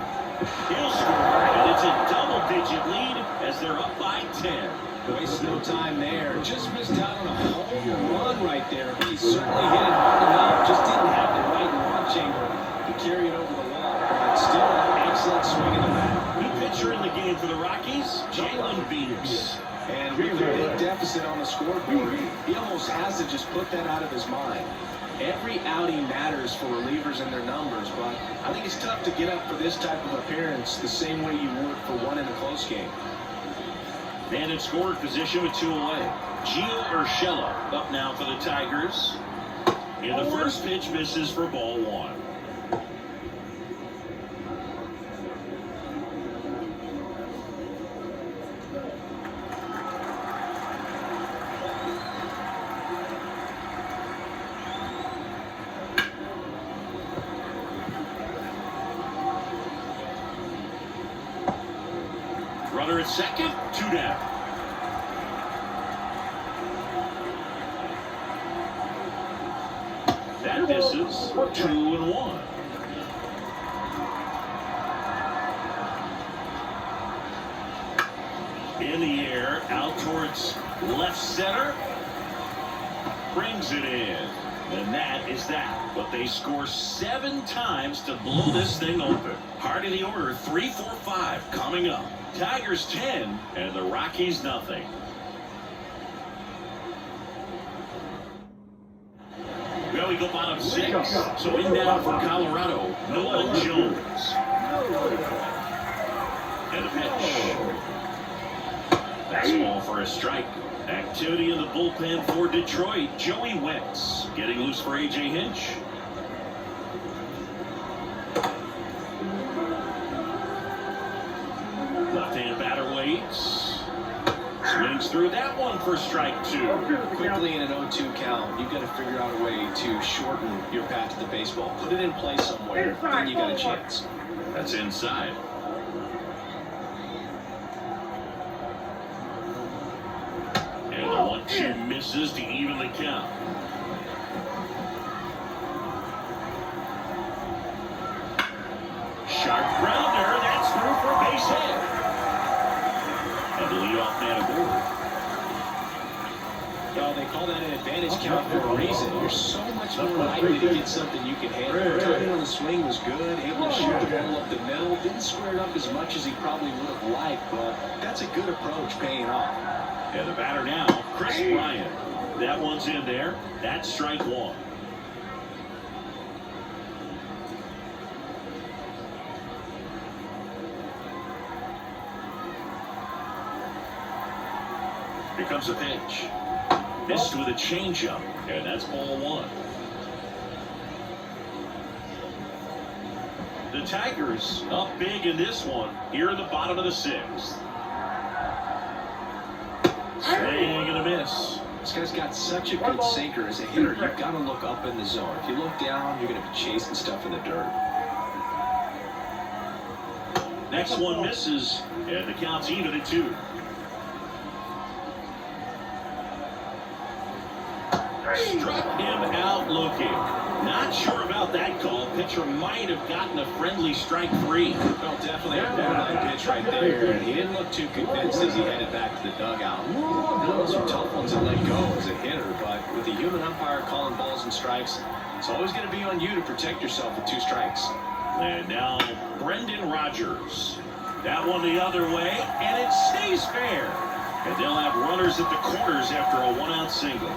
He'll score, and it's a double-digit lead as they're up by 10. Waste no time there. Just missed out on a home run right there. He certainly hit it hard enough. Just didn't have the right launch angle to carry it over the wall. But still an excellent swing in the bat. New pitcher in the game for the Rockies, Jalen Beeks. And with a big deficit on the scoreboard, he almost has to just put that out of his mind. Every outing matters for relievers and their numbers, but I think it's tough to get up for this type of appearance the same way you would for one in a close game. And in scoring position with 2 away. Gio Urshela up now for the Tigers. And the first pitch misses for ball 1. Runner at second, 2 down. That misses, 2-1. In the air, out towards left center. Brings it in. And that is that. But they score 7 times to blow this thing open. Heart of the order, 3, 4, 5 coming up. Tigers 10 and the Rockies nothing. Well, we go bottom 6. So in now for Colorado, Nolan Jones. And a pitch. Fastball for a strike. Activity in the bullpen for Detroit. Joey Wentz getting loose for A.J. Hinch. Left-hand batter waits. Swings through that one for strike 2. Quickly in an 0-2 count, you've got to figure out a way to shorten your path to the baseball. Put it in play somewhere, then you got a chance. That's inside. And the 1-2 misses to even the count. Sharp grounder. That's through for a base hit. And the leadoff man aboard. Well, they call that an advantage count for a reason. You're so much more likely to get something you can handle. Timing on the swing was good, able to shoot the ball up the middle. Didn't square it up as much as he probably would have liked, but that's a good approach paying off. And the batter now, Chris Bryant. That one's in there. That's strike 1. Here comes a pitch. Missed with a changeup, and that's ball 1. The Tigers up big in this one here in the bottom of the 6th. Swing and a miss. This guy's got such a good sinker. As a hitter, you've got to look up in the zone. If you look down, you're going to be chasing stuff in the dirt. Next one misses, and the count's even at 2. Struck him out looking. Not sure about that call. Pitcher might have gotten a friendly strike free. Well, definitely a borderline pitch right there, and he didn't look too convinced as he headed back to the dugout. Those are tough ones to let go as a hitter, but with the human umpire calling balls and strikes, it's always going to be on you to protect yourself with 2 strikes. And now Brendan Rodgers. That one the other way, and it stays fair. And they'll have runners at the corners after a 1-out single.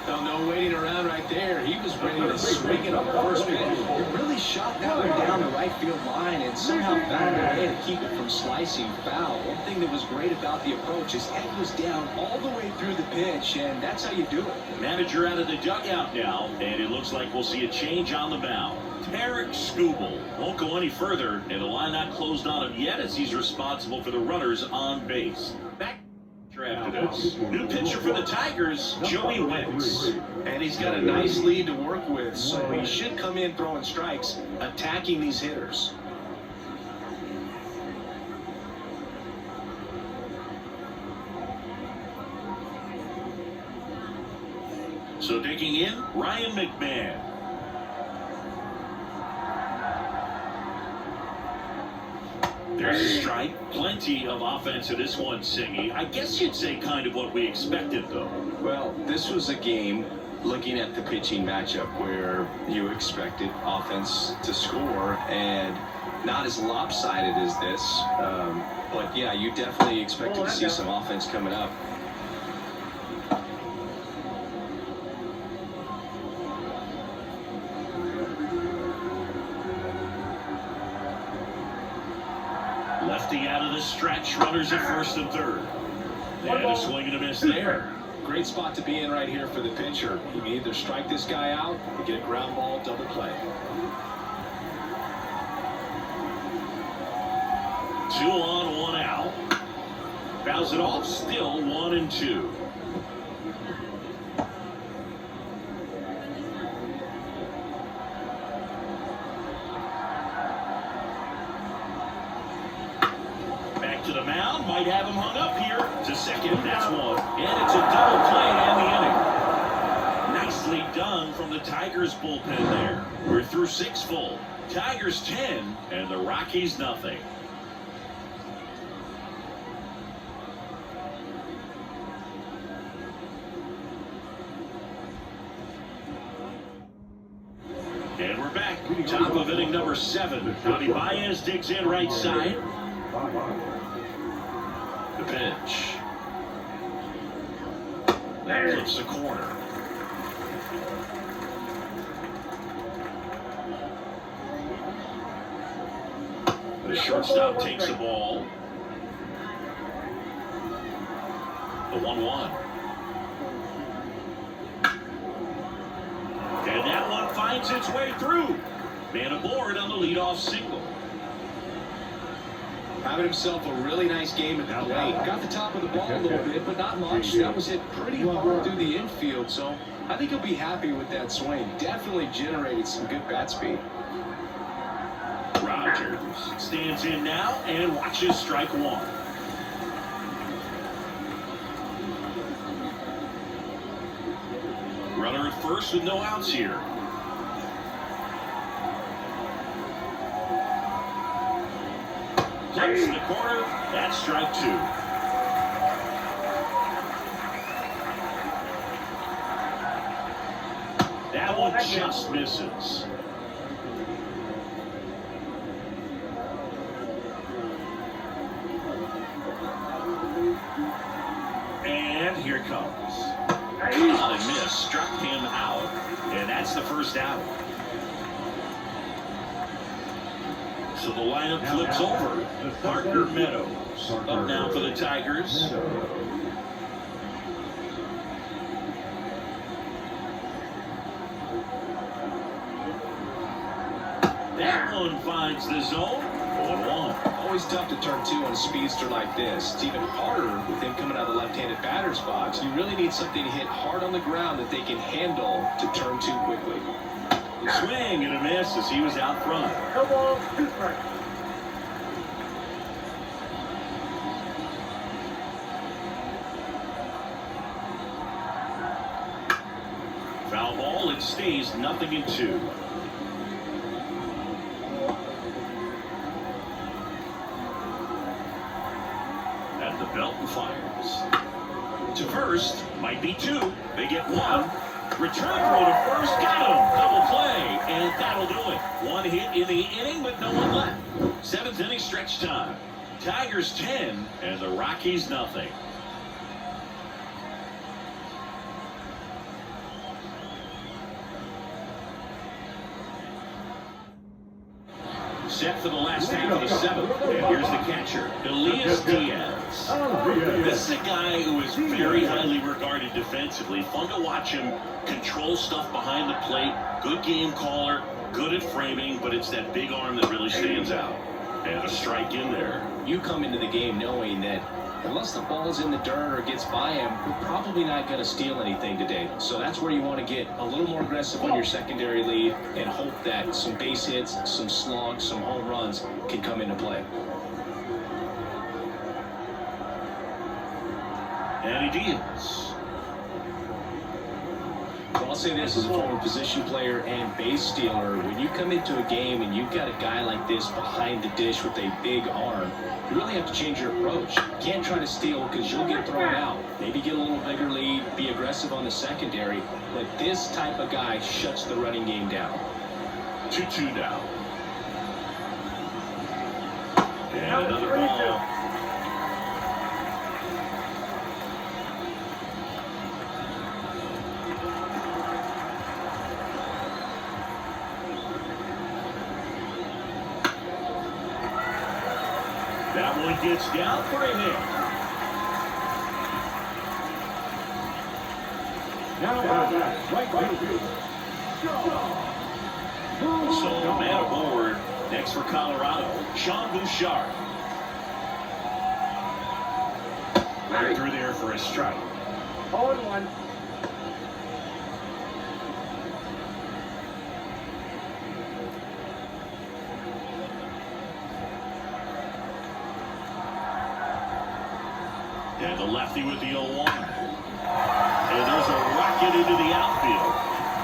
No waiting around right there. He was ready to swing it on the first pitch. He really shot that one down the right field line and somehow found a way to keep it from slicing foul. One thing that was great about the approach, his head was down all the way through the pitch, and that's how you do it. Manager out of the dugout now, and it looks like we'll see a change on the mound. Tarek Skubal won't go any further, and the line not closed on him yet as he's responsible for the runners on base. Back after this. New pitcher for the Tigers, Joey Wentz. And he's got a nice lead to work with, so he should come in throwing strikes, attacking these hitters. So digging in, Ryan McMahon. There's a strike. Plenty of offense in this one, Singy. I guess you'd say kind of what we expected, though. Well, this was a game, looking at the pitching matchup, where you expected offense to score, and not as lopsided as this. But, yeah, you definitely expected to see some offense coming up. Lefty out of the stretch, runners at first and third. And a swing and a miss there. Great spot to be in right here for the pitcher. He can either strike this guy out or get a ground ball double play. 2 on, 1 out. Fouls it off, still 1-2. To the mound, might have him hung up here. To second, that's one. And it's a double play and the inning. Nicely done from the Tigers bullpen there. We're through 6 full. Tigers 10 and the Rockies nothing. And we're back. Top of inning number 7. Cody Baez digs in right side. The pitch. That flips the corner. The shortstop takes the ball. The 1-1. And that one finds its way through. Man aboard on the leadoff single. Having himself a really nice game at the plate. Got the top of the ball a little bit, but not much. That was hit pretty hard through the infield, so I think he'll be happy with that swing. Definitely generated some good bat speed. Rodgers stands in now and watches strike 1. Runner at first with no outs here. Takes the corner. That's strike 2. That one just misses. And here it comes. Oh, they missed. Struck him out. And that's the first out. So the lineup flips over. Parker Meadows up now for the Tigers. That one finds the zone. 1-1. Always tough to turn 2 on a speedster like this. It's even harder with him coming out of the left-handed batter's box. You really need something to hit hard on the ground that they can handle to turn 2 quickly. Swing and a miss as he was out front. No ball, 2 strikes. Foul ball, it's it stays 0-2. At the belt and fires. To first, might be 2. They get 1. Return throw to first, got him. Double play, and that'll do it. 1 hit in the inning, but no one left. 7th inning stretch time. Tigers 10, and the Rockies nothing. Set for the last half of the 7th. And here's the catcher, Elias Diaz. This is a guy who is very highly regarded defensively. Fun to watch him control stuff behind the plate. Good game caller, good at framing, but it's that big arm that really stands out. And a strike in there. You come into the game knowing that unless the ball's in the dirt or gets by him, we're probably not going to steal anything today. So that's where you want to get a little more aggressive on your secondary lead and hope that some base hits, some slugs, some home runs can come into play. And he deals. Well, I'll say this as a former position player and base stealer. When you come into a game and you've got a guy like this behind the dish with a big arm, you really have to change your approach. You can't try to steal because you'll get thrown out. Maybe get a little bigger lead, be aggressive on the secondary. But this type of guy shuts the running game down. 2-2 now. And another ball. That one gets down for a hit. Now, right field. So, man aboard. Next for Colorado, Sean Bouchard. Right through there for a strike. 0-1. And the lefty with the 0-1. And there's a rocket into the outfield.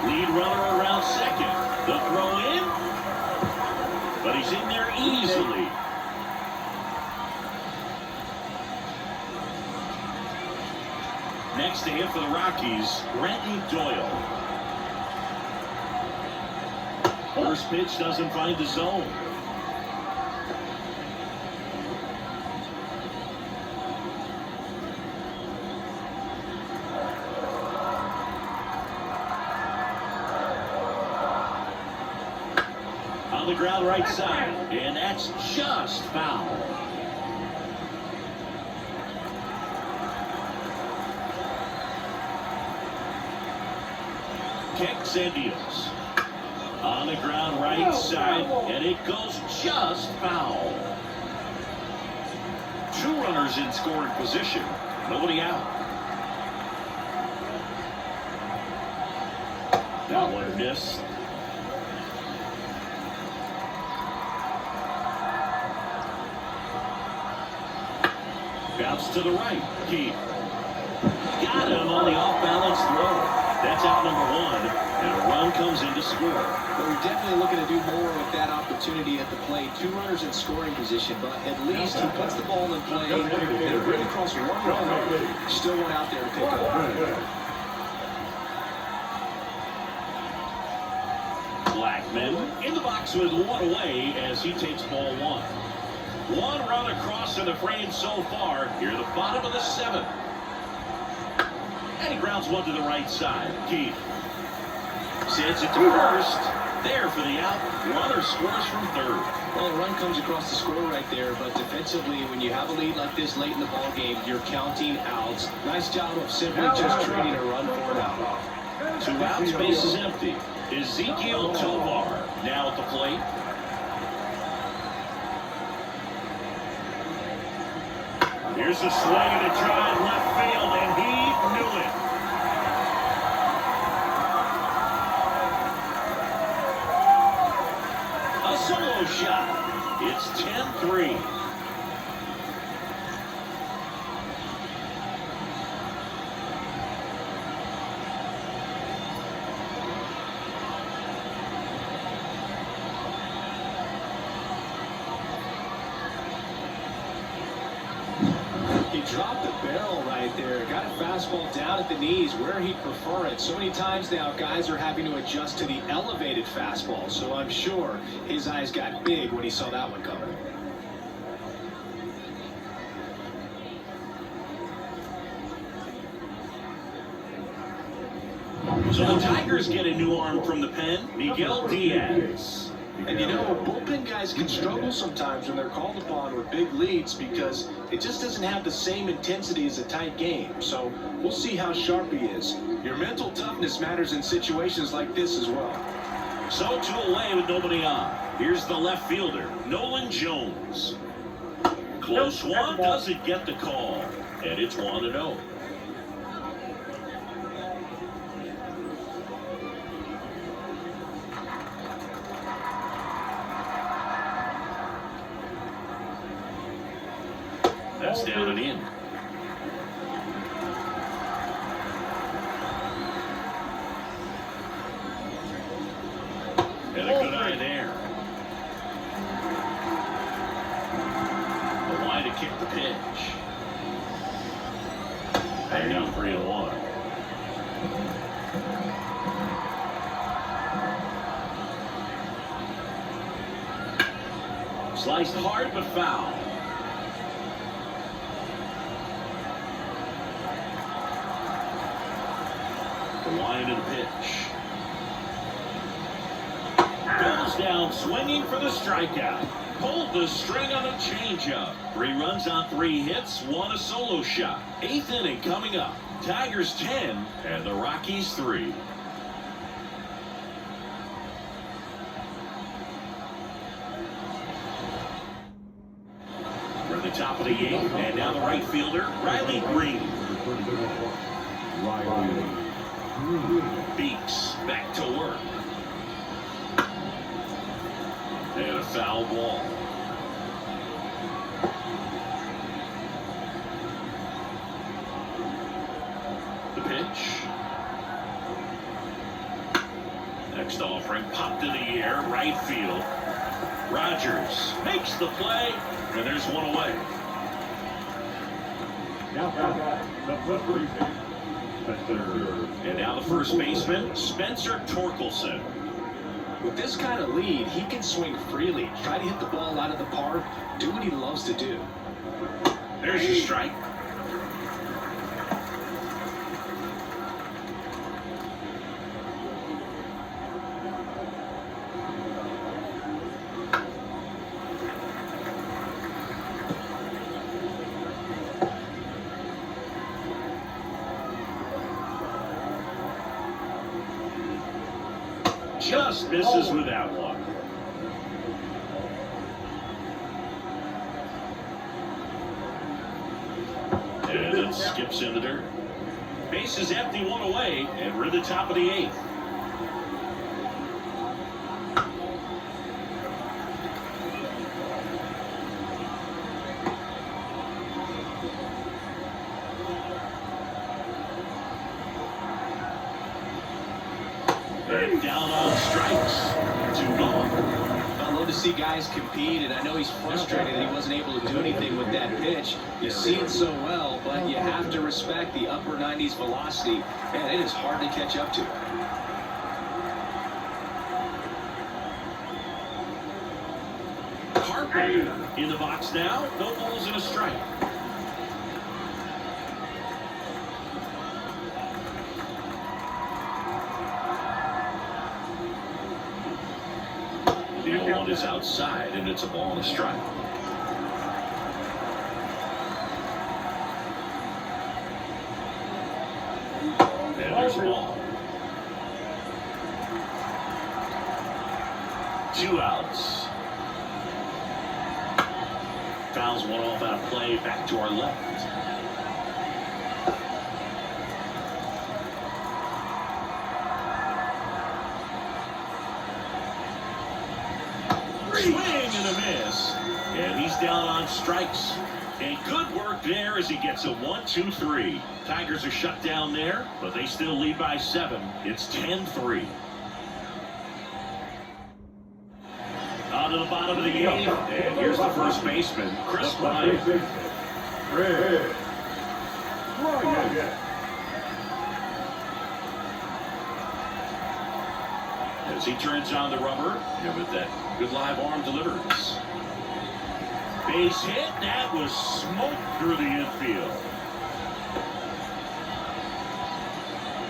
Lead runner around second. The throw in. But he's in there easily. Next to hit for the Rockies, Brenton Doyle. First pitch doesn't find the zone. On the ground right side, and that's just foul. Kicks and deals. On the ground right side, and it goes just foul. 2 runners in scoring position, nobody out. That one missed. Bounce to the right. Keith. Got him on the off-balance throw. That's out number 1, and a run comes in to score. But we're definitely looking to do more with that opportunity at the plate. 2 runners in scoring position, but at least he puts the ball in play. Hit it really across 1 run. Still one out there to pick up. Blackman in the box with 1 away as he takes ball 1. 1 run across in the frame so far. Here the bottom of the 7th. And he grounds 1 to the right side. Keith sends it to first. There for the out. Runner scores from third. Well, a run comes across the score right there, but defensively, when you have a lead like this late in the ball game, you're counting outs. Nice job of simply just trading a run for an out. 2 outs, base is empty. Ezekiel Tovar now at the plate. Here's a swing and a drive left field, and he knew it. A solo shot. It's 10-3. He dropped the barrel right there. Got a fastball down at the knees where he'd prefer it. So many times now, guys are having to adjust to the elevated fastball. So I'm sure his eyes got big when he saw that one coming. So the Tigers get a new arm from the pen, Miguel Diaz. And you know, bullpen guys can struggle sometimes when they're called upon with big leads because it just doesn't have the same intensity as a tight game. So we'll see how sharp he is. Your mental toughness matters in situations like this as well. So 2 away with nobody on. Here's the left fielder, Nolan Jones. Close one, doesn't get the call. And it's 1-0. That's down and in. And a good eye there. The line to kick the pitch. And now 3-1. Sliced hard but foul. The line and pitch. Goes down swinging for the strikeout. Pulled the string on a changeup. 3 runs on 3 hits, 1 a solo shot. 8th inning coming up. Tigers 10 and the Rockies 3. We're at the top of the 8th, and now the right fielder, Riley Green. Beaks back to work. And a foul ball. The pitch. Next offering popped in the air, right field. Rogers makes the play, and there's 1 away. And now the first baseman, Spencer Torkelson. With this kind of lead, he can swing freely, try to hit the ball out of the park, do what he loves to do. There's your strike. Just misses with that one. And it skips in the dirt. Base is empty, 1 away, and we're at the top of the 8th. And down on strikes. 2 gone. I love to see guys compete, and I know he's frustrated that he wasn't able to do anything with that pitch. You see it so well, but you have to respect the upper 90s velocity. Man, it is hard to catch up to. Harper in the box now. No balls and a strike. The 0-1 is outside, and it's a ball and a strike. And there's a ball. 2 outs. Fouls one off out of play, back to our left. Swing and a miss. And he's down on strikes. And good work there as he gets a 1-2-3. Tigers are shut down there, but they still lead by 7. It's 10-3. On to the bottom of the 8th. And here's the first baseman, Chris Bryant. As he turns on the rubber, with that good live arm delivers. Base hit, that was smoke through the infield.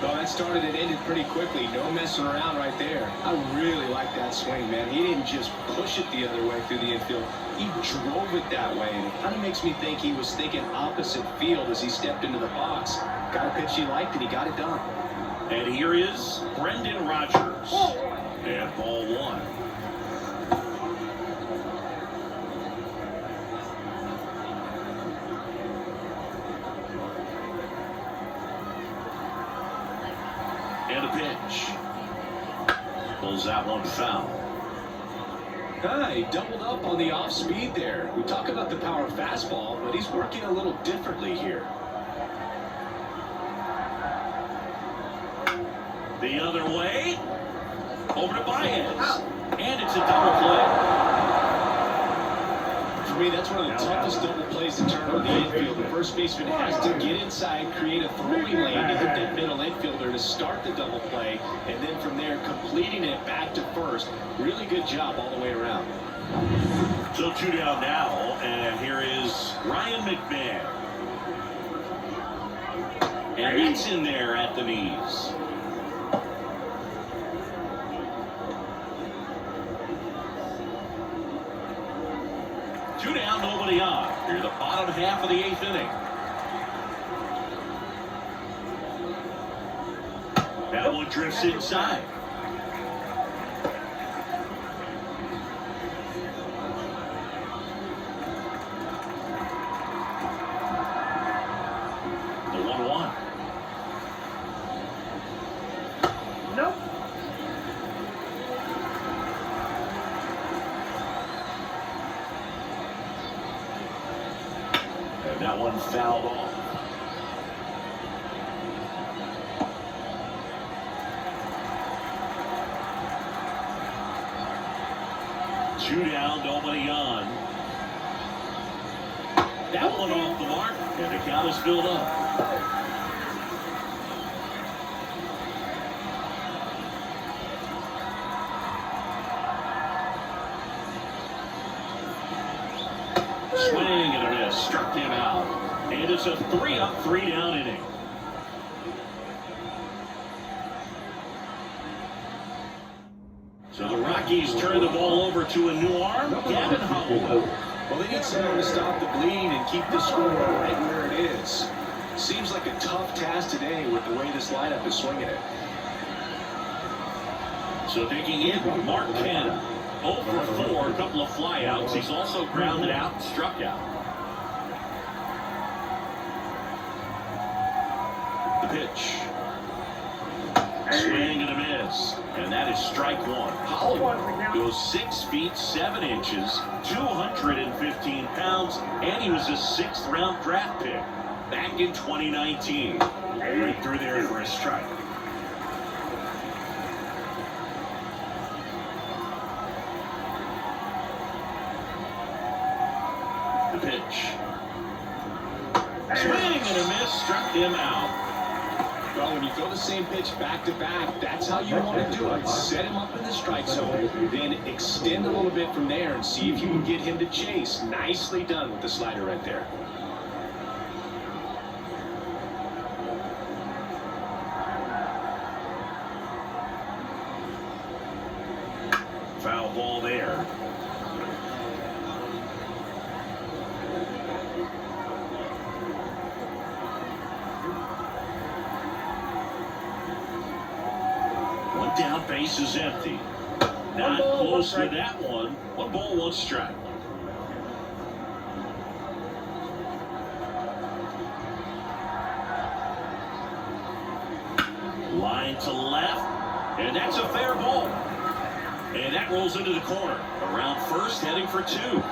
Well, that started and ended pretty quickly. No messing around right there. I really like that swing, man. He didn't just push it the other way through the infield. He drove it that way, and it kind of makes me think he was thinking opposite field as he stepped into the box. Got a pitch he liked, and he got it done. And here is Brendan Rodgers. And ball one. And a pitch. Pulls that one foul. He doubled up on the off speed there. We talk about the power fastball, but he's working a little differently here. The other way. Over to Baez. And it's a double play. For me, that's one of the toughest double plays to turn on the infield. The first baseman has to get inside, create a throwing lane to hit that middle infielder to start the double play, and then from there, completing it back to first. Really good job all the way around. So 2 down now, and here is Ryan McMahon. And that's in there at the knees. Two down, nobody on. Here, the bottom half of the 8th inning. That one drifts inside. The 1-1. Nope. And that one fouled off. Two down, nobody on. That one off the mark, and the count is filled up. Swing and a miss, struck him out. And it's a 3-up, 3-down inning. So the Rockies turn the ball over to a new arm, Gavin Howell. Well, they need someone to stop the bleeding and keep the score right where it is. Seems like a tough task today with the way this lineup is swinging it. So digging in, Mark Canha. 0 for 4, a couple of flyouts. He's also grounded out and struck out. The pitch. Swing and a miss. And that is strike one. Howell goes 6 feet 7 inches, 215 pounds, and he was a 6th round draft pick back in 2019. Right through there for a strike. The pitch. Swing and a miss, struck him out. Well, when you throw the same pitch back to back, that's how you want to do it. Set him up in the strike zone, then extend a little bit from there and see if you can get him to chase. Nicely done with the slider right there. Foul ball there. One down, base is empty. Not close to that one. 1 ball, 1 strike. Line to left, and that's a fair ball. And that rolls into the corner. Around first, heading for 2.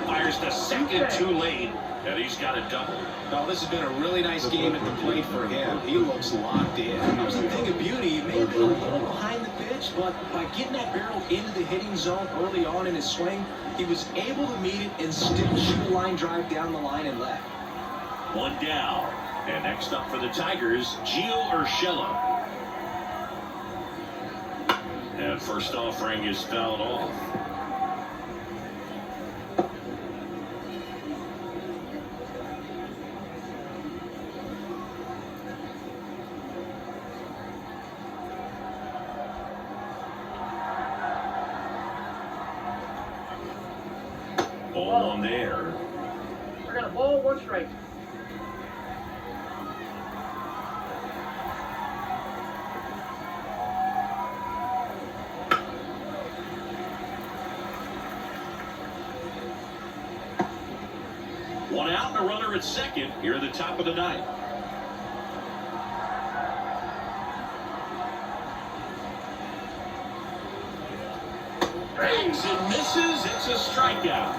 Fires the second too late, and he's got a double. Well, this has been a really nice game at the plate for him. He looks locked in. It was a thing of beauty. He may have been a little behind the pitch, but by getting that barrel into the hitting zone early on in his swing, he was able to meet it and still shoot a line drive down the line and left. 1 down. And next up for the Tigers, Gio Urshela. And first offering is fouled off. Ball one there. I got a ball, 1 strike. One out and a runner at second here at the top of the ninth. Bangs and misses. It's a strikeout.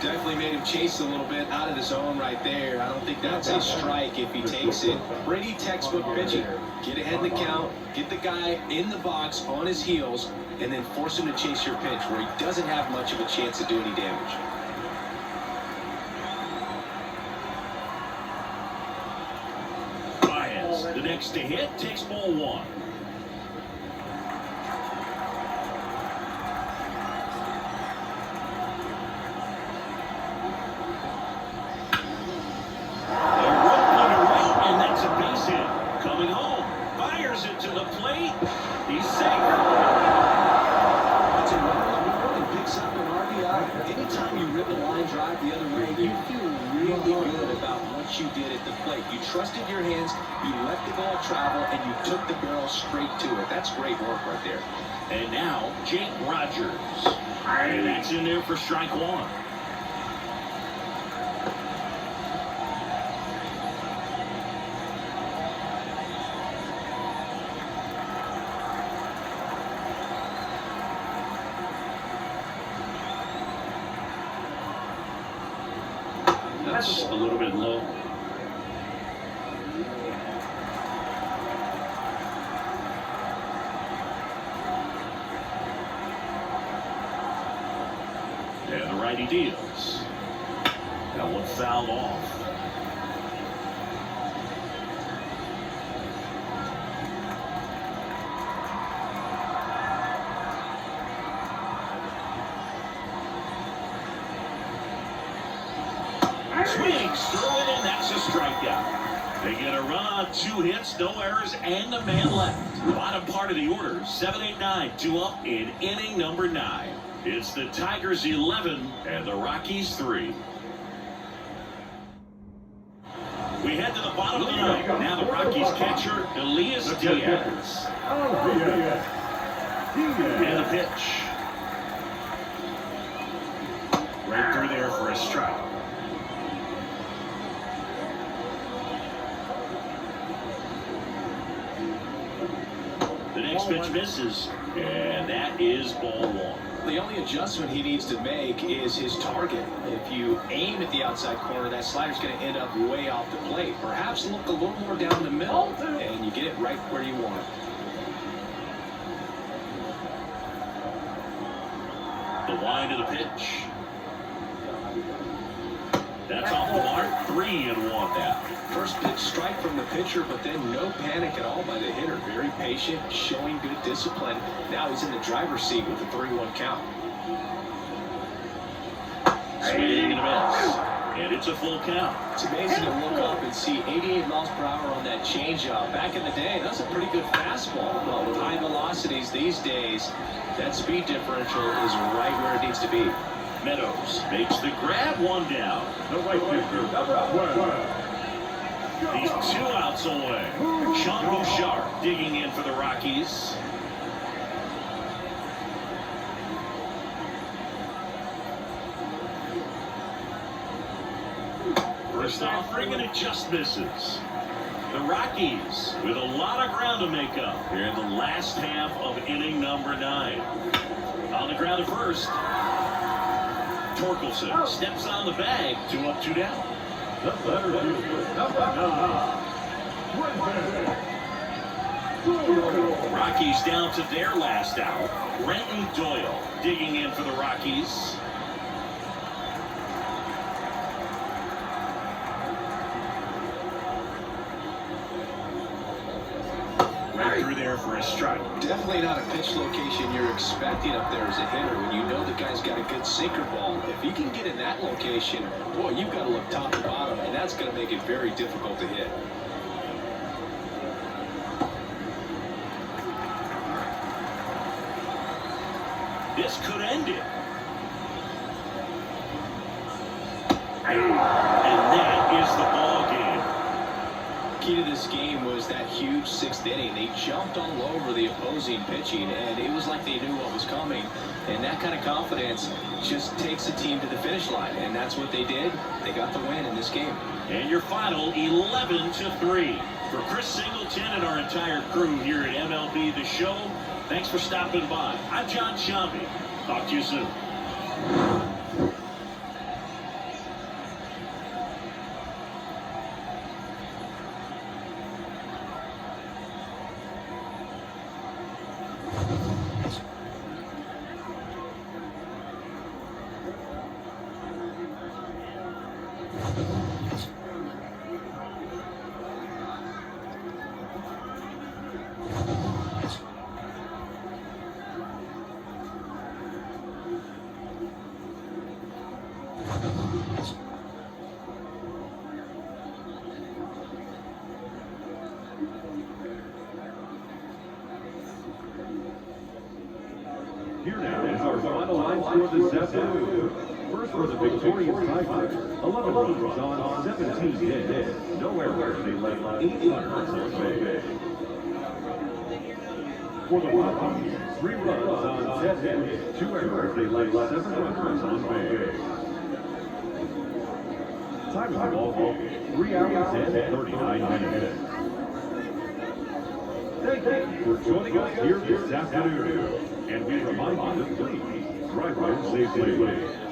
Definitely made him chase a little bit out of the zone right there. I don't think that's a strike if he takes it. Pretty textbook pitching. Get ahead in the count, get the guy in the box on his heels, and then force him to chase your pitch where he doesn't have much of a chance to do any damage. The next to hit takes ball one. A rope under right, and that's a base hit. Coming home, fires it to the plate. He's safe. It's a run and picks up an RBI. Anytime you rip a line drive the other way, you feel really good about what you did at the plate. You trusted your hands, you let the ball travel, and you took the barrel straight to it. That's great work right there. And now, Jake Rogers. And that's in there for strike one. That's a little bit low. And the righty deals. That one fouled off. Swings through it, and that's a strikeout. They get a run on 2 hits, no errors, and a man left. Bottom part of the order, 7-8-9, 2 up in inning number 9. It's the Tigers 11 and the Rockies 3. We head to the bottom of the ninth. Now the Rockies catcher, Elias Diaz. And the pitch. Right through there for a strike. The next pitch misses, and that is ball one. The only adjustment he needs to make is his target. If you aim at the outside corner, that slider's going to end up way off the plate. Perhaps look a little more down the middle, and you get it right where you want it. The wind of the pitch. That's off the mark. 3-1 now. First pitch strike from the pitcher, but then no panic at all by the hitter. Very patient, showing good discipline. Now he's in the driver's seat with a 3-1 count. Swing and a miss. And it's a full count. It's amazing to look up and see 88 miles per hour on that changeup. Back in the day, that was a pretty good fastball. Well, with high velocities these days, that speed differential is right where it needs to be. Meadows makes the grab, 1 down. The right fielder, number 12. He's 2 outs away. Sean Bouchard digging in for the Rockies. First offering, and it just misses. The Rockies with a lot of ground to make up here in the last half of inning number 9. On the ground at first. Torkelson steps on the bag. 2 up, 2 down. The center fielder, number 9. Rockies down to their last out. Renton Doyle digging in for the Rockies. strike. Definitely not a pitch location you're expecting up there as a hitter when you know the guy's got a good sinker ball. If he can get in that location, boy, you've got to look top to bottom, and that's going to make it very difficult to hit. This could end it. And that is the ball game. Key to this game was that huge 6th inning. They jumped all over the opposing pitching, and it was like they knew what was coming. And that kind of confidence just takes a team to the finish line, and that's what they did. They got the win in this game. And your final 11-3. For Chris Singleton and our entire crew here at MLB The Show, thanks for stopping by. I'm John Shambi. Talk to you soon. Here now is our final line score this afternoon. First for the victorious Tigers, 11 runs on 17 hits. No errors, they left 8 runners on base. For the Rockies, 3 runs on 10 hits. 2 errors, they left 7 runners on base. Time of the ball game, 3 hours and 39 minutes. Thank you for joining us here this afternoon. And we remind you to please drive home safely.